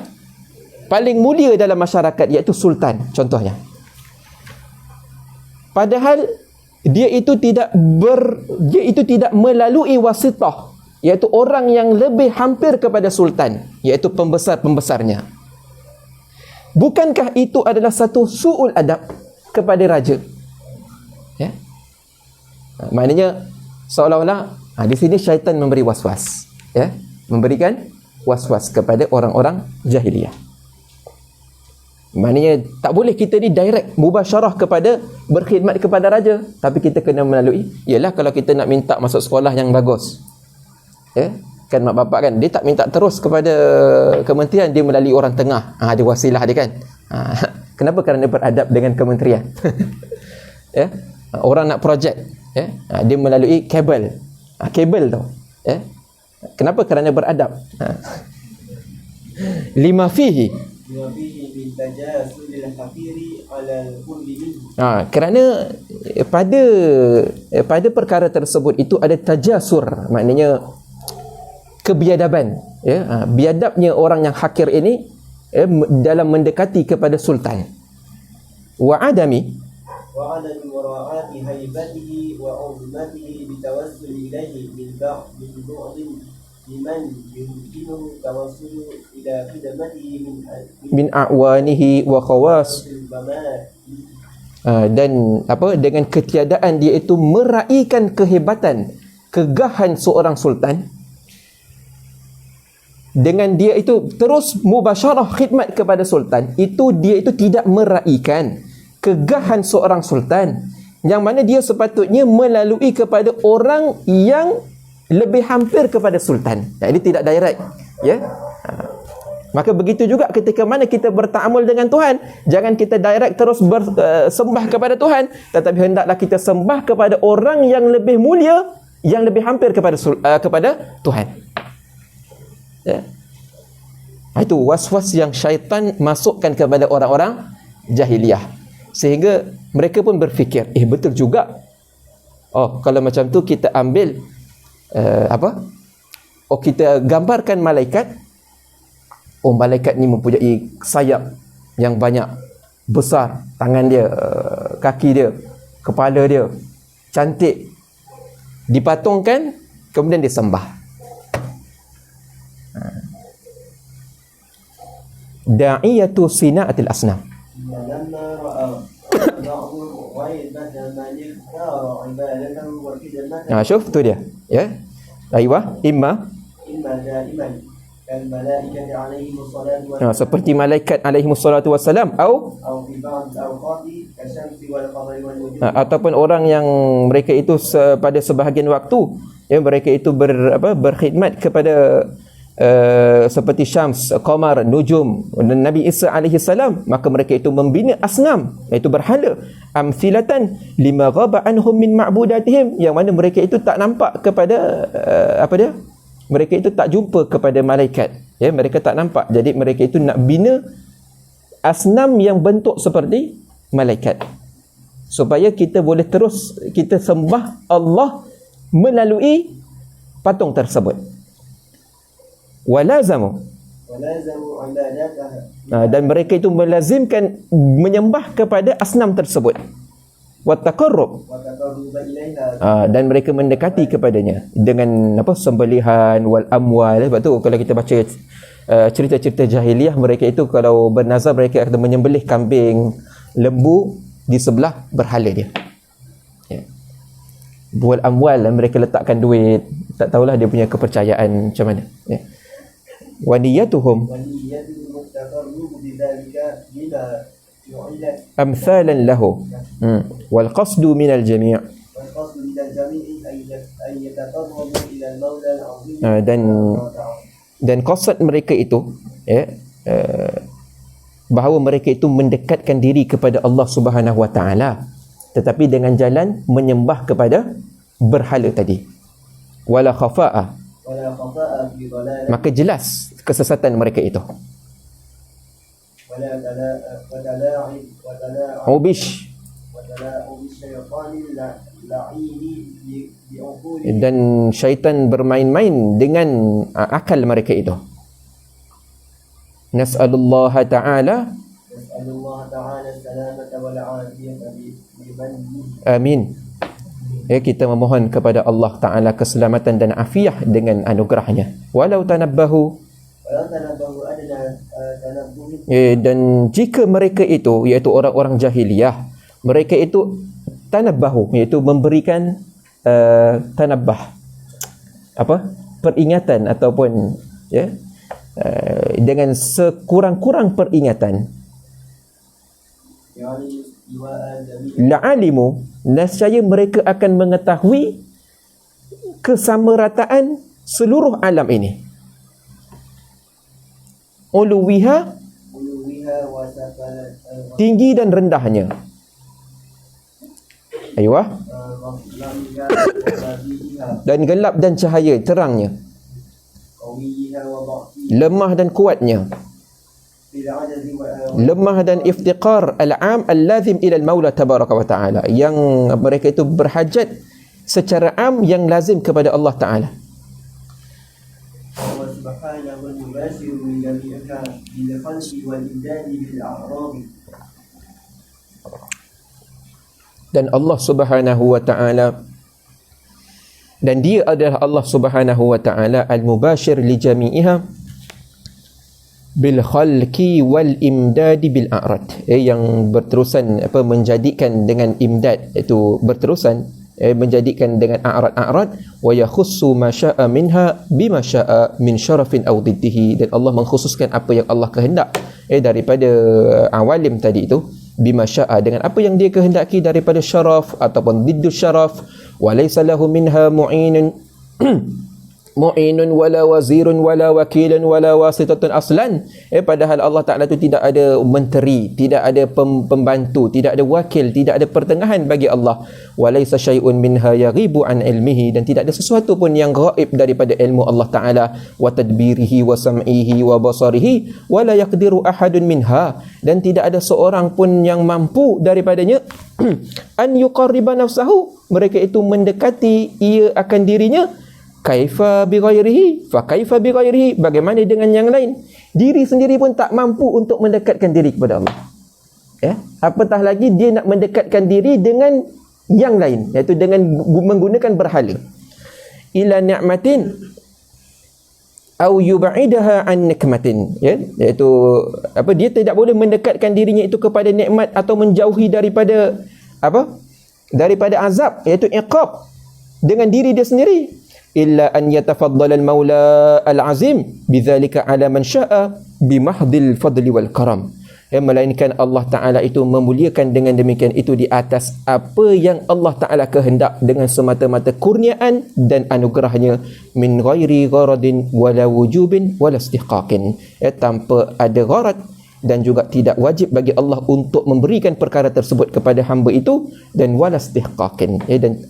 Speaker 1: paling mulia dalam masyarakat, iaitu sultan contohnya. Padahal dia itu tidak melalui wasitah, iaitu orang yang lebih hampir kepada sultan, iaitu pembesar-pembesarnya. Bukankah itu adalah satu su'ul adab kepada raja? Ya. Maknanya seolah-olah di sini syaitan memberi was-was, ya, memberikan was-was kepada orang-orang jahiliyah. Maknanya tak boleh kita ni direct mubasyarah kepada berkhidmat kepada raja, tapi kita kena melalui, ialah kalau kita nak minta masuk sekolah yang bagus, ya, kan mak bapak kan dia tak minta terus kepada kementerian, dia melalui orang tengah, dia wasilah dia kan. Kenapa? Kerana beradab dengan kementerian. Ya, orang nak projek, ya, dia melalui kabel, Kabel tu. Kenapa? Kerana beradab. Lima fihi.
Speaker 2: لما فيه من تجاسر الحقير على القرب منه.
Speaker 1: Kerana pada perkara tersebut itu ada tajasur, maknanya kebiadaban, biadabnya orang yang hakir ini dalam mendekati kepada sultan. Wa adami
Speaker 2: وعدم مراعاة هيبته وعظمته بالتوسل إليه من بعد لمن يمكنه التوسل إلى خدمته
Speaker 1: min a'wanihi wa khawas. Dan dengan ketiadaan dia itu meraihkan kehebatan, kegahan seorang sultan, dengan dia itu terus mubasyarah khidmat kepada sultan, itu dia itu tidak meraihkan kegahan seorang sultan, yang mana dia sepatutnya melalui kepada orang yang lebih hampir kepada sultan. Ini tidak direct, Maka begitu juga ketika mana kita bertaamul dengan Tuhan, jangan kita direct terus sembah kepada Tuhan, tetapi hendaklah kita sembah kepada orang yang lebih mulia, yang lebih hampir kepada Tuhan. Itu was-was yang syaitan masukkan kepada orang-orang jahiliyah, sehingga mereka pun berfikir, betul juga. Kalau macam tu kita ambil kita gambarkan malaikat. Malaikat ni mempunyai sayap yang banyak, besar, tangan dia, kaki dia, kepala dia, cantik, dipatungkan, kemudian disembah. Da'iyatu sina'atil asnam. Syuf tu dia, Aywa, imma seperti malaikat alaihimussalatu wassalam, ataupun orang yang mereka itu pada sebahagian waktu mereka itu berkhidmat kepada seperti Syams, Qamar, Nujum dan Nabi Isa alaihi salam, maka mereka itu membina asnam, iaitu berhala, amthilatan lima ghaba anhum min ma'budatihim, yang mana mereka itu tak nampak kepada mereka itu tak jumpa kepada malaikat, mereka tak nampak, jadi mereka itu nak bina asnam yang bentuk seperti malaikat, supaya kita boleh terus kita sembah Allah melalui patung tersebut. Walazamu, dan mereka itu melazimkan menyembah kepada asnam tersebut. Wattaqarrub, dan mereka mendekati kepadanya dengan sembelihan wal amwal. Sebab tu kalau kita baca cerita-cerita jahiliyah, mereka itu kalau bernazar mereka akan menyembelih kambing, lembu di sebelah berhala dia. Wal amwal, mereka letakkan duit, tak tahulah dia punya kepercayaan macam mana. Wa niyatuhum amthalan lahu wal qasdu minal jami', dan qasad mereka itu bahawa mereka itu mendekatkan diri kepada Allah Subhanahu wa taala, tetapi dengan jalan menyembah kepada berhala tadi. Wala khafa'a, maka jelas kesesatan mereka itu. Ubish, dan syaitan bermain-main dengan akal mereka itu. Nas'alullah ta'ala amin. Kita memohon kepada Allah Ta'ala keselamatan dan afiah dengan anugerahnya. Walau tanabbahu, dan jika mereka itu, iaitu orang-orang jahiliyah, mereka itu tanabbahu, iaitu memberikan tanabbah, peringatan, ataupun dengan sekurang-kurang peringatan, la'alimu, nescaya mereka akan mengetahui kesamarataan seluruh alam ini, uluwiha, tinggi dan rendahnya, Aywa.
Speaker 2: ظلامها ومضيئها
Speaker 1: Dan gelap dan cahaya, terangnya.
Speaker 2: قويها وضعفها
Speaker 1: Lemah dan kuatnya.
Speaker 2: في العجز
Speaker 1: Lemah dan iftiqar al-am al-lazim ila al-maula tabaraka wa ta'ala. Yang mereka itu berhajat secara am yang lazim kepada Allah Ta'ala.
Speaker 2: وهو سبحانه المباشر لجميعها بالخلق والإمداد بالأعراض.
Speaker 1: Dan Allah Subhanahu wa Ta'ala, dan dia adalah Allah Subhanahu wa Ta'ala al-mubashir li jami'iha bil khalqi wal imdadi bil a'rad, yang berterusan menjadikan dengan imdad, iaitu berterusan, menjadikan dengan a'rad wa yakhussu ma syaa minha bima syaa min syarafin aw diddihi, dan Allah mengkhususkan apa yang Allah kehendak daripada awalim tadi itu, bima syaa, dengan apa yang dia kehendaki daripada syaraf ataupun diddu syaraf. Wa laysa lahu minha mu'inun mu'inun wala wazirun wala wakilun wala wasitatun aslan. Padahal Allah Ta'ala itu tidak ada menteri, tidak ada pembantu, tidak ada wakil, tidak ada pertengahan bagi Allah. Walaysa syai'un minha yaghibu an ilmihi, dan tidak ada sesuatu pun yang gaib daripada ilmu Allah Ta'ala, wa tadbirihi wa sam'ihi wa basarihi wala yaqdiru ahadun minha, dan tidak ada seorang pun yang mampu daripadanya an yuqarriba nafsahu, mereka itu mendekati ia akan dirinya. Kaifa bi ghairihi, fa kaifa bi ghairihi, bagaimana dengan yang lain? Diri sendiri pun tak mampu untuk mendekatkan diri kepada Allah. Apatah lagi dia nak mendekatkan diri dengan yang lain, iaitu dengan menggunakan berhala. Ila ni'matin au yub'idaha an nikmatin, iaitu dia tidak boleh mendekatkan dirinya itu kepada nikmat atau menjauhi daripada daripada azab, iaitu iqab, dengan diri dia sendiri. Illa an yatafaddala al-maula al-azim bidzalika ala man syaa bimahdil fadli wal karam, melainkan Allah Ta'ala itu memuliakan dengan demikian itu di atas apa yang Allah Ta'ala kehendak dengan semata-mata kurniaan dan anugerahnya, min ghairi gharadin wala wujubin wala istihqaqin, tanpa ada gharad dan juga tidak wajib bagi Allah untuk memberikan perkara tersebut kepada hamba itu, dan wala istihqaqin, dan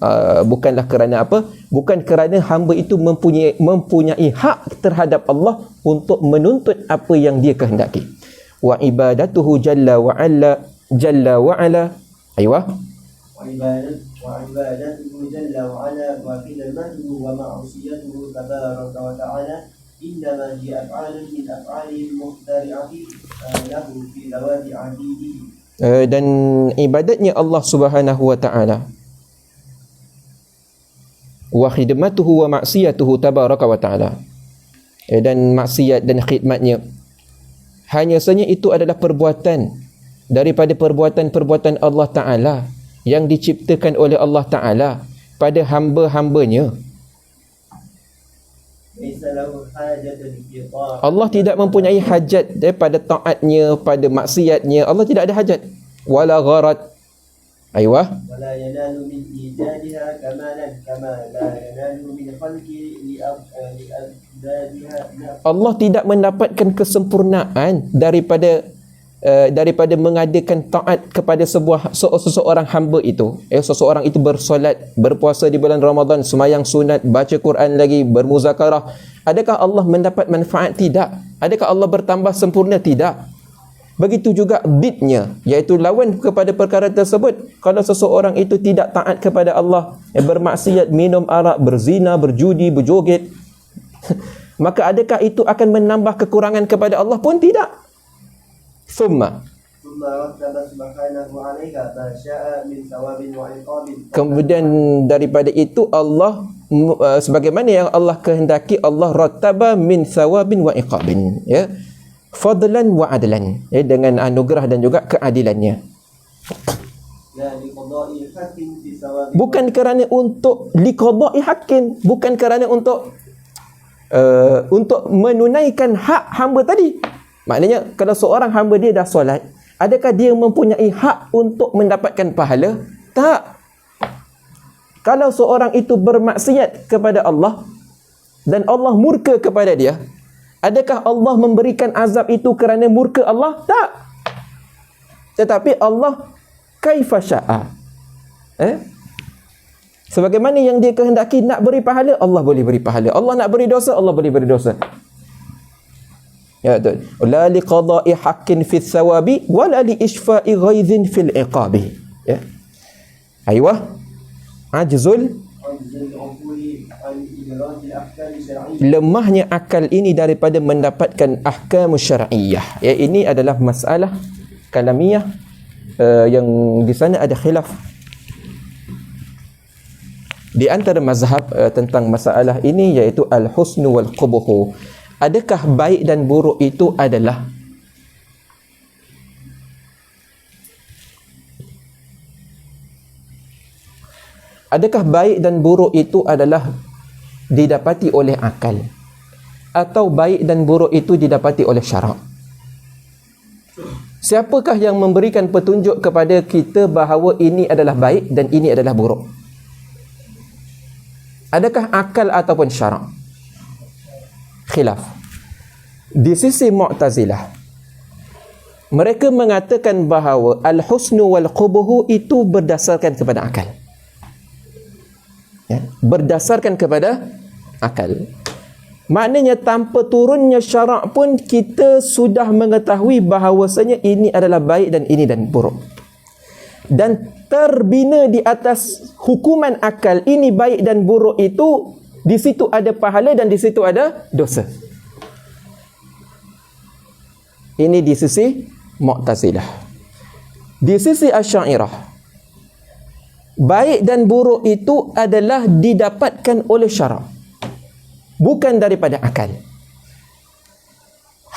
Speaker 1: bukanlah kerana bukan kerana hamba itu mempunyai hak terhadap Allah untuk menuntut apa yang dia kehendaki. Wa ibadatuhu jalla wa ala aywa
Speaker 2: وعبادته جل وعلا وخدمته ومعصيته تبارك وتعالى إنما هي أفعال من أفعاله المخترعة له في ذوات عبيده.
Speaker 1: Dan ibadatnya Allah Subhanahu wa Ta'ala wa khidmatuhu wa maksiyatuhu tabaraka wa ta'ala, dan maksiat dan khidmatnya hanya saja itu adalah perbuatan daripada perbuatan-perbuatan Allah Ta'ala yang diciptakan oleh Allah Ta'ala pada hamba-hambanya. Allah tidak mempunyai hajat daripada taatnya, pada maksiatnya. Allah tidak ada hajat. Wala gharad. Aywa.
Speaker 2: Wala yanalu min ijadiha kamalan kama la yanalu min khalqi li'abdadiha. Allah
Speaker 1: tidak mendapatkan kesempurnaan daripada mengadakan taat kepada seseorang hamba itu. Seseorang itu bersolat, berpuasa di bulan Ramadan, sembahyang sunat, baca Quran lagi, bermuzakarah. Adakah Allah mendapat manfaat? Tidak. Adakah Allah bertambah sempurna? Tidak. Begitu juga didnya, iaitu lawan kepada perkara tersebut. Kalau seseorang itu tidak taat kepada Allah, bermaksiat, minum arak, berzina, berjudi, berjoget, maka adakah itu akan menambah kekurangan kepada Allah? Pun tidak. Kemudian daripada itu Allah, sebagaimana yang Allah kehendaki, Allah rattaba min thawabin wa iqabin, fadlan wa adlan, dengan anugerah dan juga keadilannya. Bukan kerana untuk liqada'i haqqin, bukan kerana untuk menunaikan hak hamba tadi. Maknanya kalau seorang hamba dia dah solat, adakah dia mempunyai hak untuk mendapatkan pahala? Tak. Kalau seorang itu bermaksiat kepada Allah dan Allah murka kepada dia, adakah Allah memberikan azab itu kerana murka Allah? Tak. Tetapi Allah kaifa syaa, Sebagaimana yang dia kehendaki nak beri pahala, Allah boleh beri pahala. Allah nak beri dosa, Allah boleh beri dosa. Ya betul. La liqada'i haqqin fi thawabi wala li isfa'i ghaizin fil iqabi. Ya. Aywa. Ajzul lemahnya akal ini daripada mendapatkan ahkam syar'iyyah. Ya, ini adalah masalah kalamiyah yang di sana ada khilaf di antara mazhab tentang masalah ini, iaitu al-husnu wal qubhu. Adakah baik dan buruk itu adalah didapati oleh akal, atau baik dan buruk itu didapati oleh syarak? Siapakah yang memberikan petunjuk kepada kita bahawa ini adalah baik dan ini adalah buruk? Adakah akal ataupun syarak? Khilaf. Di sisi Mu'tazilah, mereka mengatakan bahawa al-husnu wal qubhu itu berdasarkan kepada akal. Ya, berdasarkan kepada akal. Maknanya tanpa turunnya syarak pun kita sudah mengetahui bahawasanya ini adalah baik dan ini dan buruk. Dan terbina di atas hukuman akal, ini baik dan buruk itu, di situ ada pahala dan di situ ada dosa. Ini di sisi Mu'tazilah. Di sisi Asy'ariyah, baik dan buruk itu adalah didapatkan oleh syarak, bukan daripada akal.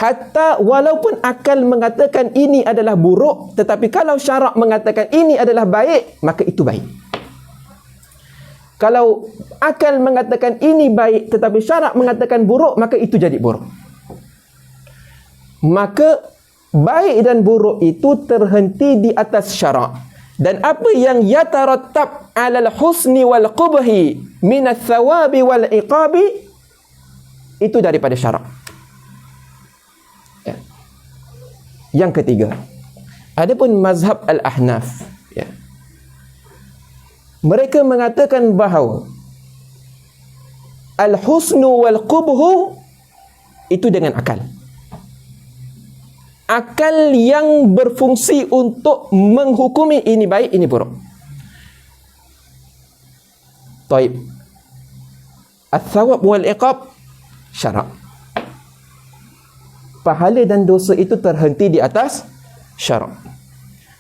Speaker 1: Hatta walaupun akal mengatakan ini adalah buruk, tetapi kalau syarak mengatakan ini adalah baik, maka itu baik. Kalau akal mengatakan ini baik, tetapi syarak mengatakan buruk, maka itu jadi buruk. Maka baik dan buruk itu terhenti di atas syarak. Dan apa yang yatarattab alal husni wal qubhi minat thawabi wal iqabi, itu daripada syarak. Ya. Yang ketiga, adapun mazhab al-Ahnaf, ya, mereka mengatakan bahawa al-husnu wal qubhu itu dengan akal. Akal yang berfungsi untuk menghukumi ini baik, ini buruk. Taib. Al-thawab wal iqab syarak. Pahala dan dosa itu terhenti di atas syarak.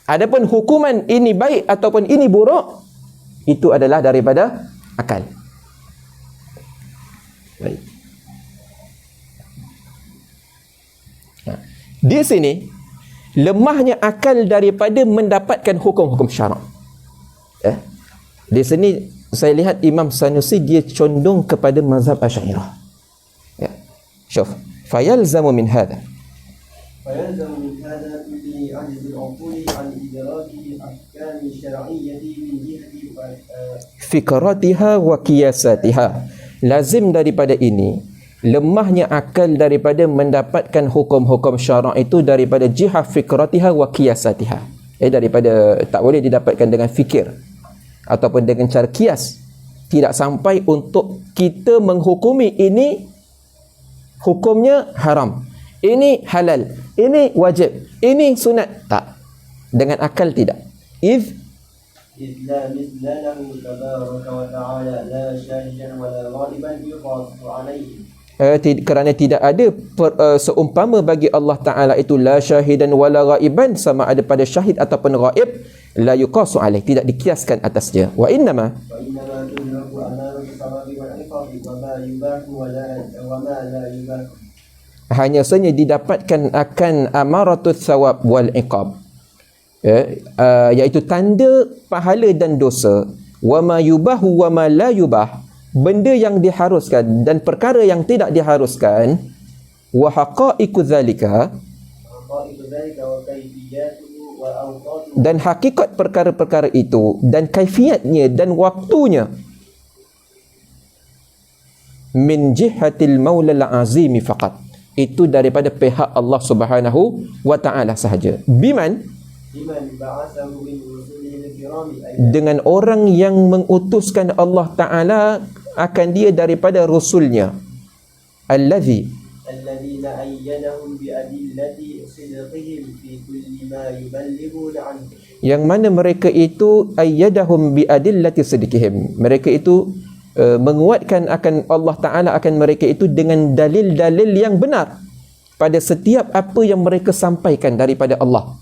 Speaker 1: Adapun hukuman ini baik ataupun ini buruk, itu adalah daripada akal. Baik. Di sini lemahnya akal daripada mendapatkan hukum-hukum syarak. Di sini saya lihat Imam Sanusi dia condong kepada mazhab Asy'ariyah. Ya. Syuf. Fayalzamu min hadha.
Speaker 2: فيلزم من هذا في عجز العقول عن إدراك الأحكام الشرعية من جهة
Speaker 1: fikratiha wa qiyasatiha. Lazim daripada ini lemahnya akal daripada mendapatkan hukum-hukum syarak itu daripada jihah fikratiha wa qiyasatiha. Daripada tak boleh didapatkan dengan fikir ataupun dengan cara kias. Tidak sampai untuk kita menghukumi ini hukumnya haram, ini halal, ini wajib, ini sunat. Tak. Dengan akal tidak. إذ
Speaker 2: لا مثل له تبارك وتعالى لا شاهدا ولا غائبا يقاس عليه.
Speaker 1: Kerana tidak ada seumpama bagi Allah Ta'ala itu la syahidan wala ghaiban, sama ada pada syahid ataupun ghaib, la yuqasu alaih, tidak dikiaskan atasnya. Wa innama
Speaker 2: tudraku amalu sawabi wal iqabi wa ma yubahu wa ma la yubahu.
Speaker 1: Hanya saja didapatkan akan amaratut thawab wal iqab, iaitu tanda pahala dan dosa, wa ma yubahu wa ma la yubah, benda yang diharuskan dan perkara yang tidak diharuskan, wa haqaiqu dzalika, dan hakikat perkara-perkara itu dan kaifiatnya dan waktunya, min jihatil maula al-azimi faqat, itu daripada pihak Allah Subhanahu wa Ta'ala sahaja. Biman
Speaker 2: ba'athahu min rusulihi الكرام
Speaker 1: dengan orang yang mengutuskan Allah Ta'ala akan dia daripada Rasulnya,
Speaker 2: الذين أيدهم بأدلة صدقهم في كل ما يبلغون عنه,
Speaker 1: yang mana mereka itu ayyadahum bi adillati sidqihim, mereka itu menguatkan akan Allah Ta'ala akan mereka itu dengan dalil-dalil yang benar pada setiap apa yang mereka sampaikan daripada Allah.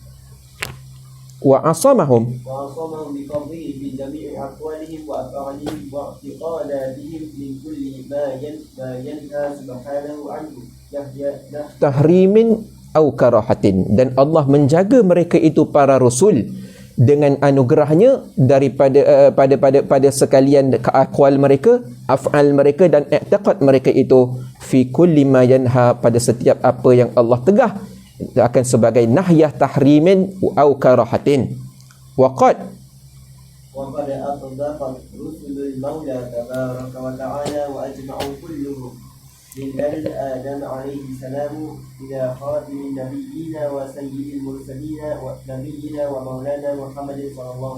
Speaker 1: Wa asamahum
Speaker 2: وعصمهم بفضله في جميع أقوالهم وأفعالهم واعتقاداتهم من كل ما ينهى سبحانه عنه
Speaker 1: tahrimin au karahatin, dan Allah menjaga mereka itu para rasul dengan anugerahnya daripada pada sekalian akwal mereka, af'al mereka dan i'tiqad mereka itu fi kulli ma yanha, pada setiap apa yang Allah tegah akan sebagai nahyah tahrimin au karahatin. وقد
Speaker 2: أطلقت رسل المولى تبارك وتعالى وأجمعوا كلهم من لدن آدم عليه السلام إلى خاتم النبيين وسيد المرسلين ونبينا ومولانا محمد صلى الله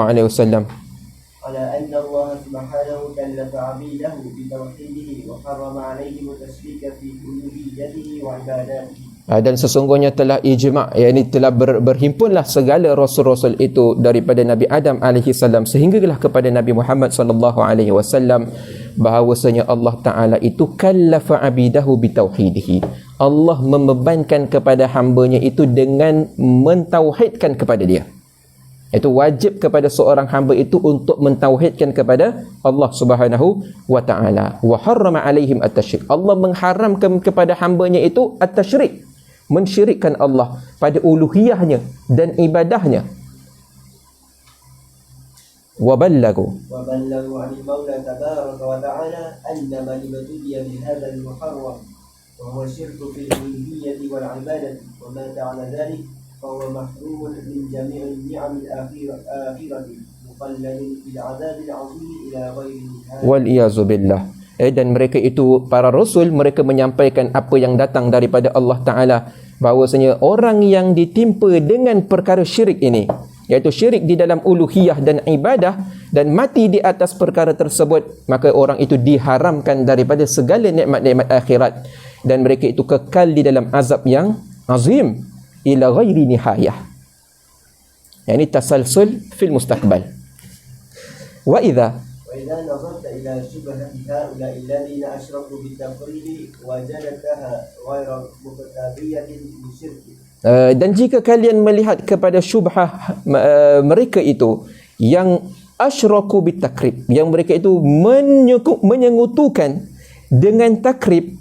Speaker 2: عليه وسلم على أن الله سبحانه كلف عبيده بتوحيده وحرم عليهم التشريك في ألوهيته وعباداته.
Speaker 1: Dan sesungguhnya telah ijma', yakni telah berhimpunlah segala rasul-rasul itu daripada Nabi Adam alaihi salam sehinggalah kepada Nabi Muhammad sallallahu alaihi wasallam, bahawasanya Allah Ta'ala itu kallafa abidahu bitauhidihi, Allah membebankan kepada hambanya itu dengan mentauhidkan kepada dia. Itu wajib kepada seorang hamba itu untuk mentauhidkan kepada Allah Subhanahu wa Ta'ala. Wa harrama alaihim at-tasyrik, Allah mengharamkan kepada hambanya itu at-tasyrik, mensyirikkan Allah pada uluhiyahnya dan ibadahnya. Wa ballagu
Speaker 2: عن المولى تبارك وتعالى أن من ابتلي بهذا المحرم وهو الشرك في الألوهية والعبادة ومات على ذلك فهو محروم من جميع النعم الآخرة مخلد في العذاب العظيم إلى غير نهاية
Speaker 1: wal-iyazu billah. Dan mereka itu para rasul, mereka menyampaikan apa yang datang daripada Allah Ta'ala, bahawasanya orang yang ditimpa dengan perkara syirik ini, iaitu syirik di dalam uluhiyah dan ibadah, dan mati di atas perkara tersebut, maka orang itu diharamkan daripada segala nikmat-nikmat akhirat, dan mereka itu kekal di dalam azab yang azim ila ghairi nihayah, yakni tasalsul fil mustaqbal. Wa
Speaker 2: وإذا نظرت إلى شبهة هؤلاء الذين أشركوا بالتفريد وجدتها غير متتابية للشرك.
Speaker 1: Dan jika kalian melihat kepada syubhah mereka itu yang asyraku bitakrib, yang mereka itu menyengutukan dengan takrib,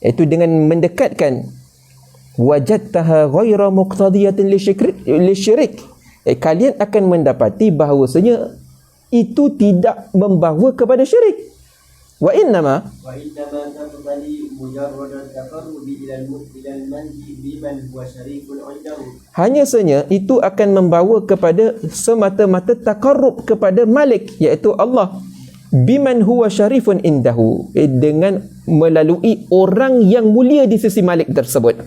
Speaker 1: iaitu dengan mendekatkan, wajadtaha ghaira muqtadiyatin lisyirik, kalian akan mendapati bahawasanya itu tidak membawa kepada syirik. Wa innama
Speaker 2: taqtadi mujarrad at-taqarrub ila al-manji biman huwa syarikun 'indahu,
Speaker 1: hanya saja itu akan membawa kepada semata-mata taqarrub kepada Malik, iaitu Allah, biman huwa syarifun indahu, dengan melalui orang yang mulia di sisi Malik tersebut.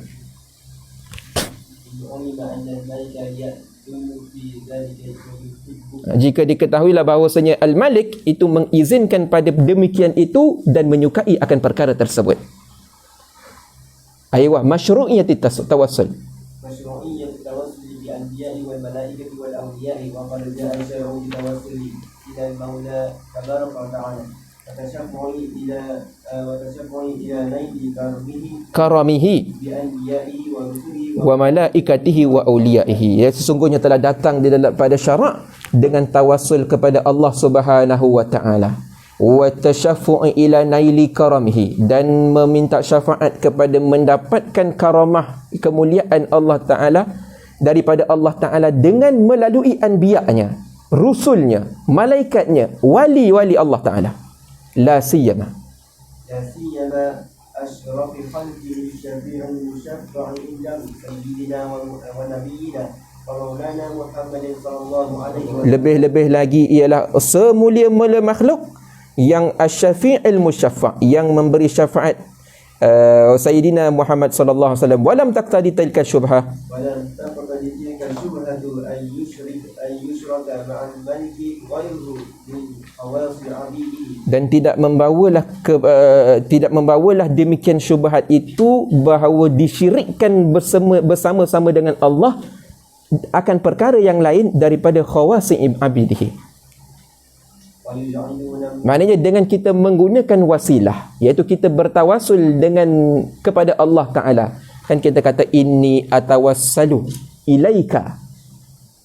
Speaker 1: Jika diketahuilah bahawasanya Al-Malik itu mengizinkan pada demikian itu dan menyukai akan perkara tersebut. Aywa masyru'iyyat tawassul.
Speaker 2: Masyru'iyyat tawassul bi anbiya'i wal malaikati wal awliya'i wa qad ja'a syar'u bi tawassul ila al-maula tabaraka wa ta'ala. Watashabbu'i ila naili karamihi bi anbiya'i wa rusulihi
Speaker 1: wa malaikatihi wa awliyaihi. Ya, sesungguhnya telah datang di dalam pada syarak dengan tawassul kepada Allah Subhanahu wa Ta'ala, wa tasyaffu'i ila naili karamihi, dan meminta syafaat kepada mendapatkan karamah kemuliaan Allah Ta'ala daripada Allah Ta'ala dengan melalui anbiya'nya, rusulnya, malaikatnya, wali-wali Allah Ta'ala. La siyama
Speaker 2: أشرف خلقه الشفيع المشفع عنده سيدنا ونبينا ومولانا محمد صلى الله عليه وسلم.
Speaker 1: Lebih-lebih lagi ialah semulia-mulia makhluk yang asy-syafi'il musyaffa', yang memberi syafaat Sayyidina Muhammad sallallahu alaihi wasallam walam taqtadi tilka syubhah
Speaker 2: ولم تقتض تلك الشبهة أن يشرك مع الملك غيره من خواص عبيده.
Speaker 1: Dan tidak membawalah demikian syubhat itu bahawa disyirikkan bersama-sama dengan Allah akan perkara yang lain daripada khawasi abidihi. Maknanya dengan kita menggunakan wasilah, iaitu kita bertawasul dengan kepada Allah Ta'ala, kan kita kata inni atawassalu ilaika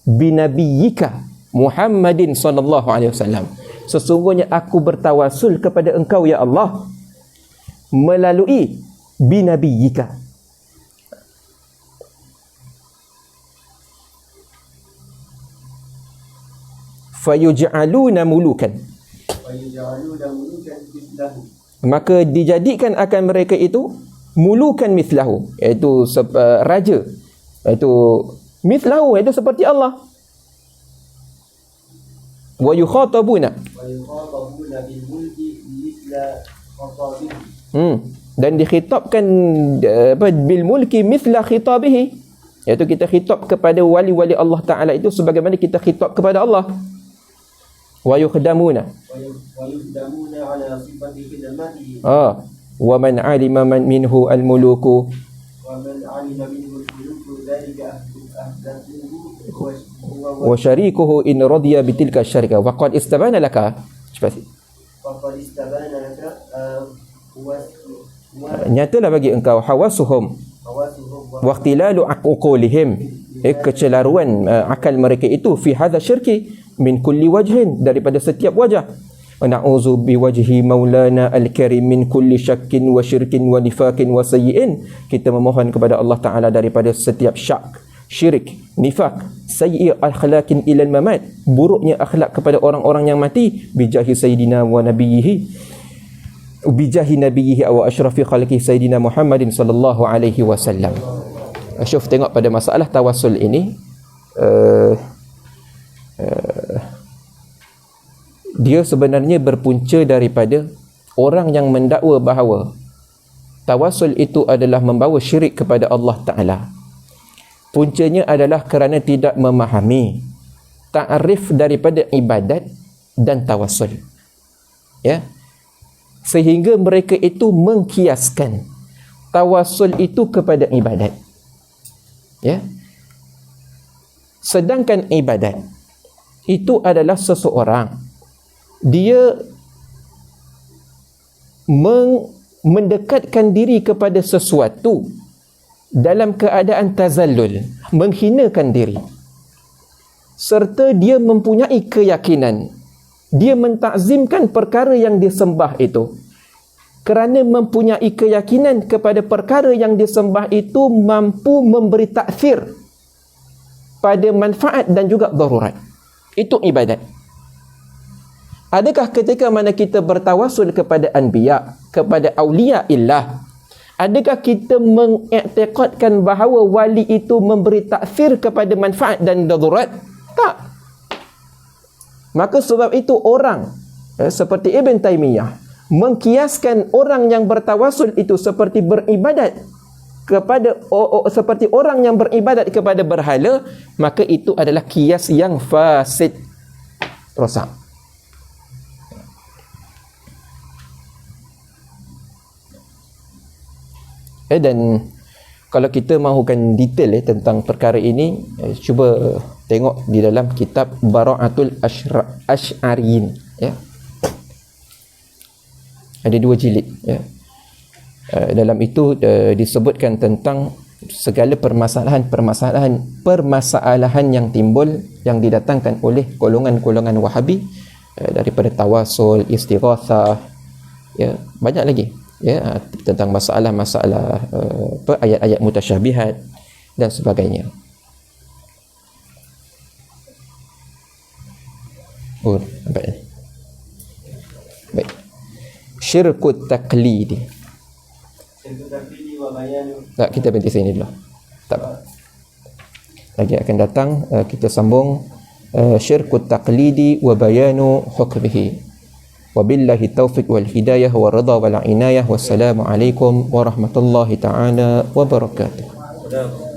Speaker 1: binabiyyika Muhammadin sallallahu alaihi wasallam, sesungguhnya aku bertawasul kepada engkau ya Allah melalui binabiyyika. Fayuj'aluna mulukan, maka dijadikan akan mereka itu mulukan mithlahu, iaitu raja, iaitu mithlahu, iaitu seperti Allah. Wa yukhatabuna
Speaker 2: bil mulki mithla khatabihi,
Speaker 1: dan dikhitabkan bil mulki mithla khitabihi, iaitu kita khitab kepada wali-wali Allah Ta'ala itu sebagaimana kita khitab kepada Allah. Wa yukhdamuna ala sifati khidmatihi, wa man alima minhu al-muluku wa syarikuhu in radiya bitilka syarika wa qad istabana laka, nyatalah bagi engkau hawasuhum wa ikhtilalu uqulihim, kecelaruan akal mereka itu fi hadza syirki min kulli wajhin, daripada setiap wajah. Wa na'udzu biwajhi maulana al-karim min kulli syakkin wa syirkin wa nifakin wa sayyi'in, kita memohon kepada Allah Ta'ala daripada setiap syak, syirik, nifak, sayyi' akhlaqin ilal mamat, buruknya akhlak kepada orang-orang yang mati, bijahi sayyidina wa nabiyhi, bijahi nabiyhi wa asyrafi khalqi sayyidina Muhammadin sallallahu alaihi wasallam. Syuf, tengok pada masalah tawassul ini, dia sebenarnya berpunca daripada orang yang mendakwa bahawa tawassul itu adalah membawa syirik kepada Allah Ta'ala. Puncanya adalah kerana tidak memahami ta'rif daripada ibadat dan tawassul, ya, sehingga mereka itu mengkiaskan tawassul itu kepada ibadat, ya. Sedangkan ibadat itu adalah seseorang dia mendekatkan diri kepada sesuatu dalam keadaan tazallul, menghinakan diri, serta dia mempunyai keyakinan, dia mentakzimkan perkara yang disembah itu kerana mempunyai keyakinan kepada perkara yang disembah itu mampu memberi taksir pada manfaat dan juga darurat. Itu ibadat. Adakah ketika mana kita bertawasul kepada anbiya, kepada awliya illah, adakah kita mengiktikadkan bahawa wali itu memberi taksir kepada manfaat dan darurat? Tak. Maka sebab itu orang seperti Ibn Taymiyah mengkiaskan orang yang bertawasul itu seperti beribadat kepada seperti orang yang beribadat kepada berhala, maka itu adalah kias yang fasid, rosak. Dan kalau kita mahukan detail tentang perkara ini, cuba tengok di dalam kitab Bara'atul Asy'ariyin, ya. Ada 2 jilid, ya. Dalam itu disebutkan tentang segala permasalahan yang timbul, yang didatangkan oleh golongan-golongan Wahabi, daripada tawasul, istighatsah, ya, banyak lagi, ya, tentang masalah-masalah ayat-ayat mutasyabihat dan sebagainya. Baik. Syirkut taqlidi. Tak, kita berhenti sini dulu. Tak. Lagi akan datang kita sambung syirkut taqlidi wa bayanu hukmihi. Wabillahi taufiq wal hidayah wa ridha wal inayah. Wassalamualaikum warahmatullahi taala wabarakatuh.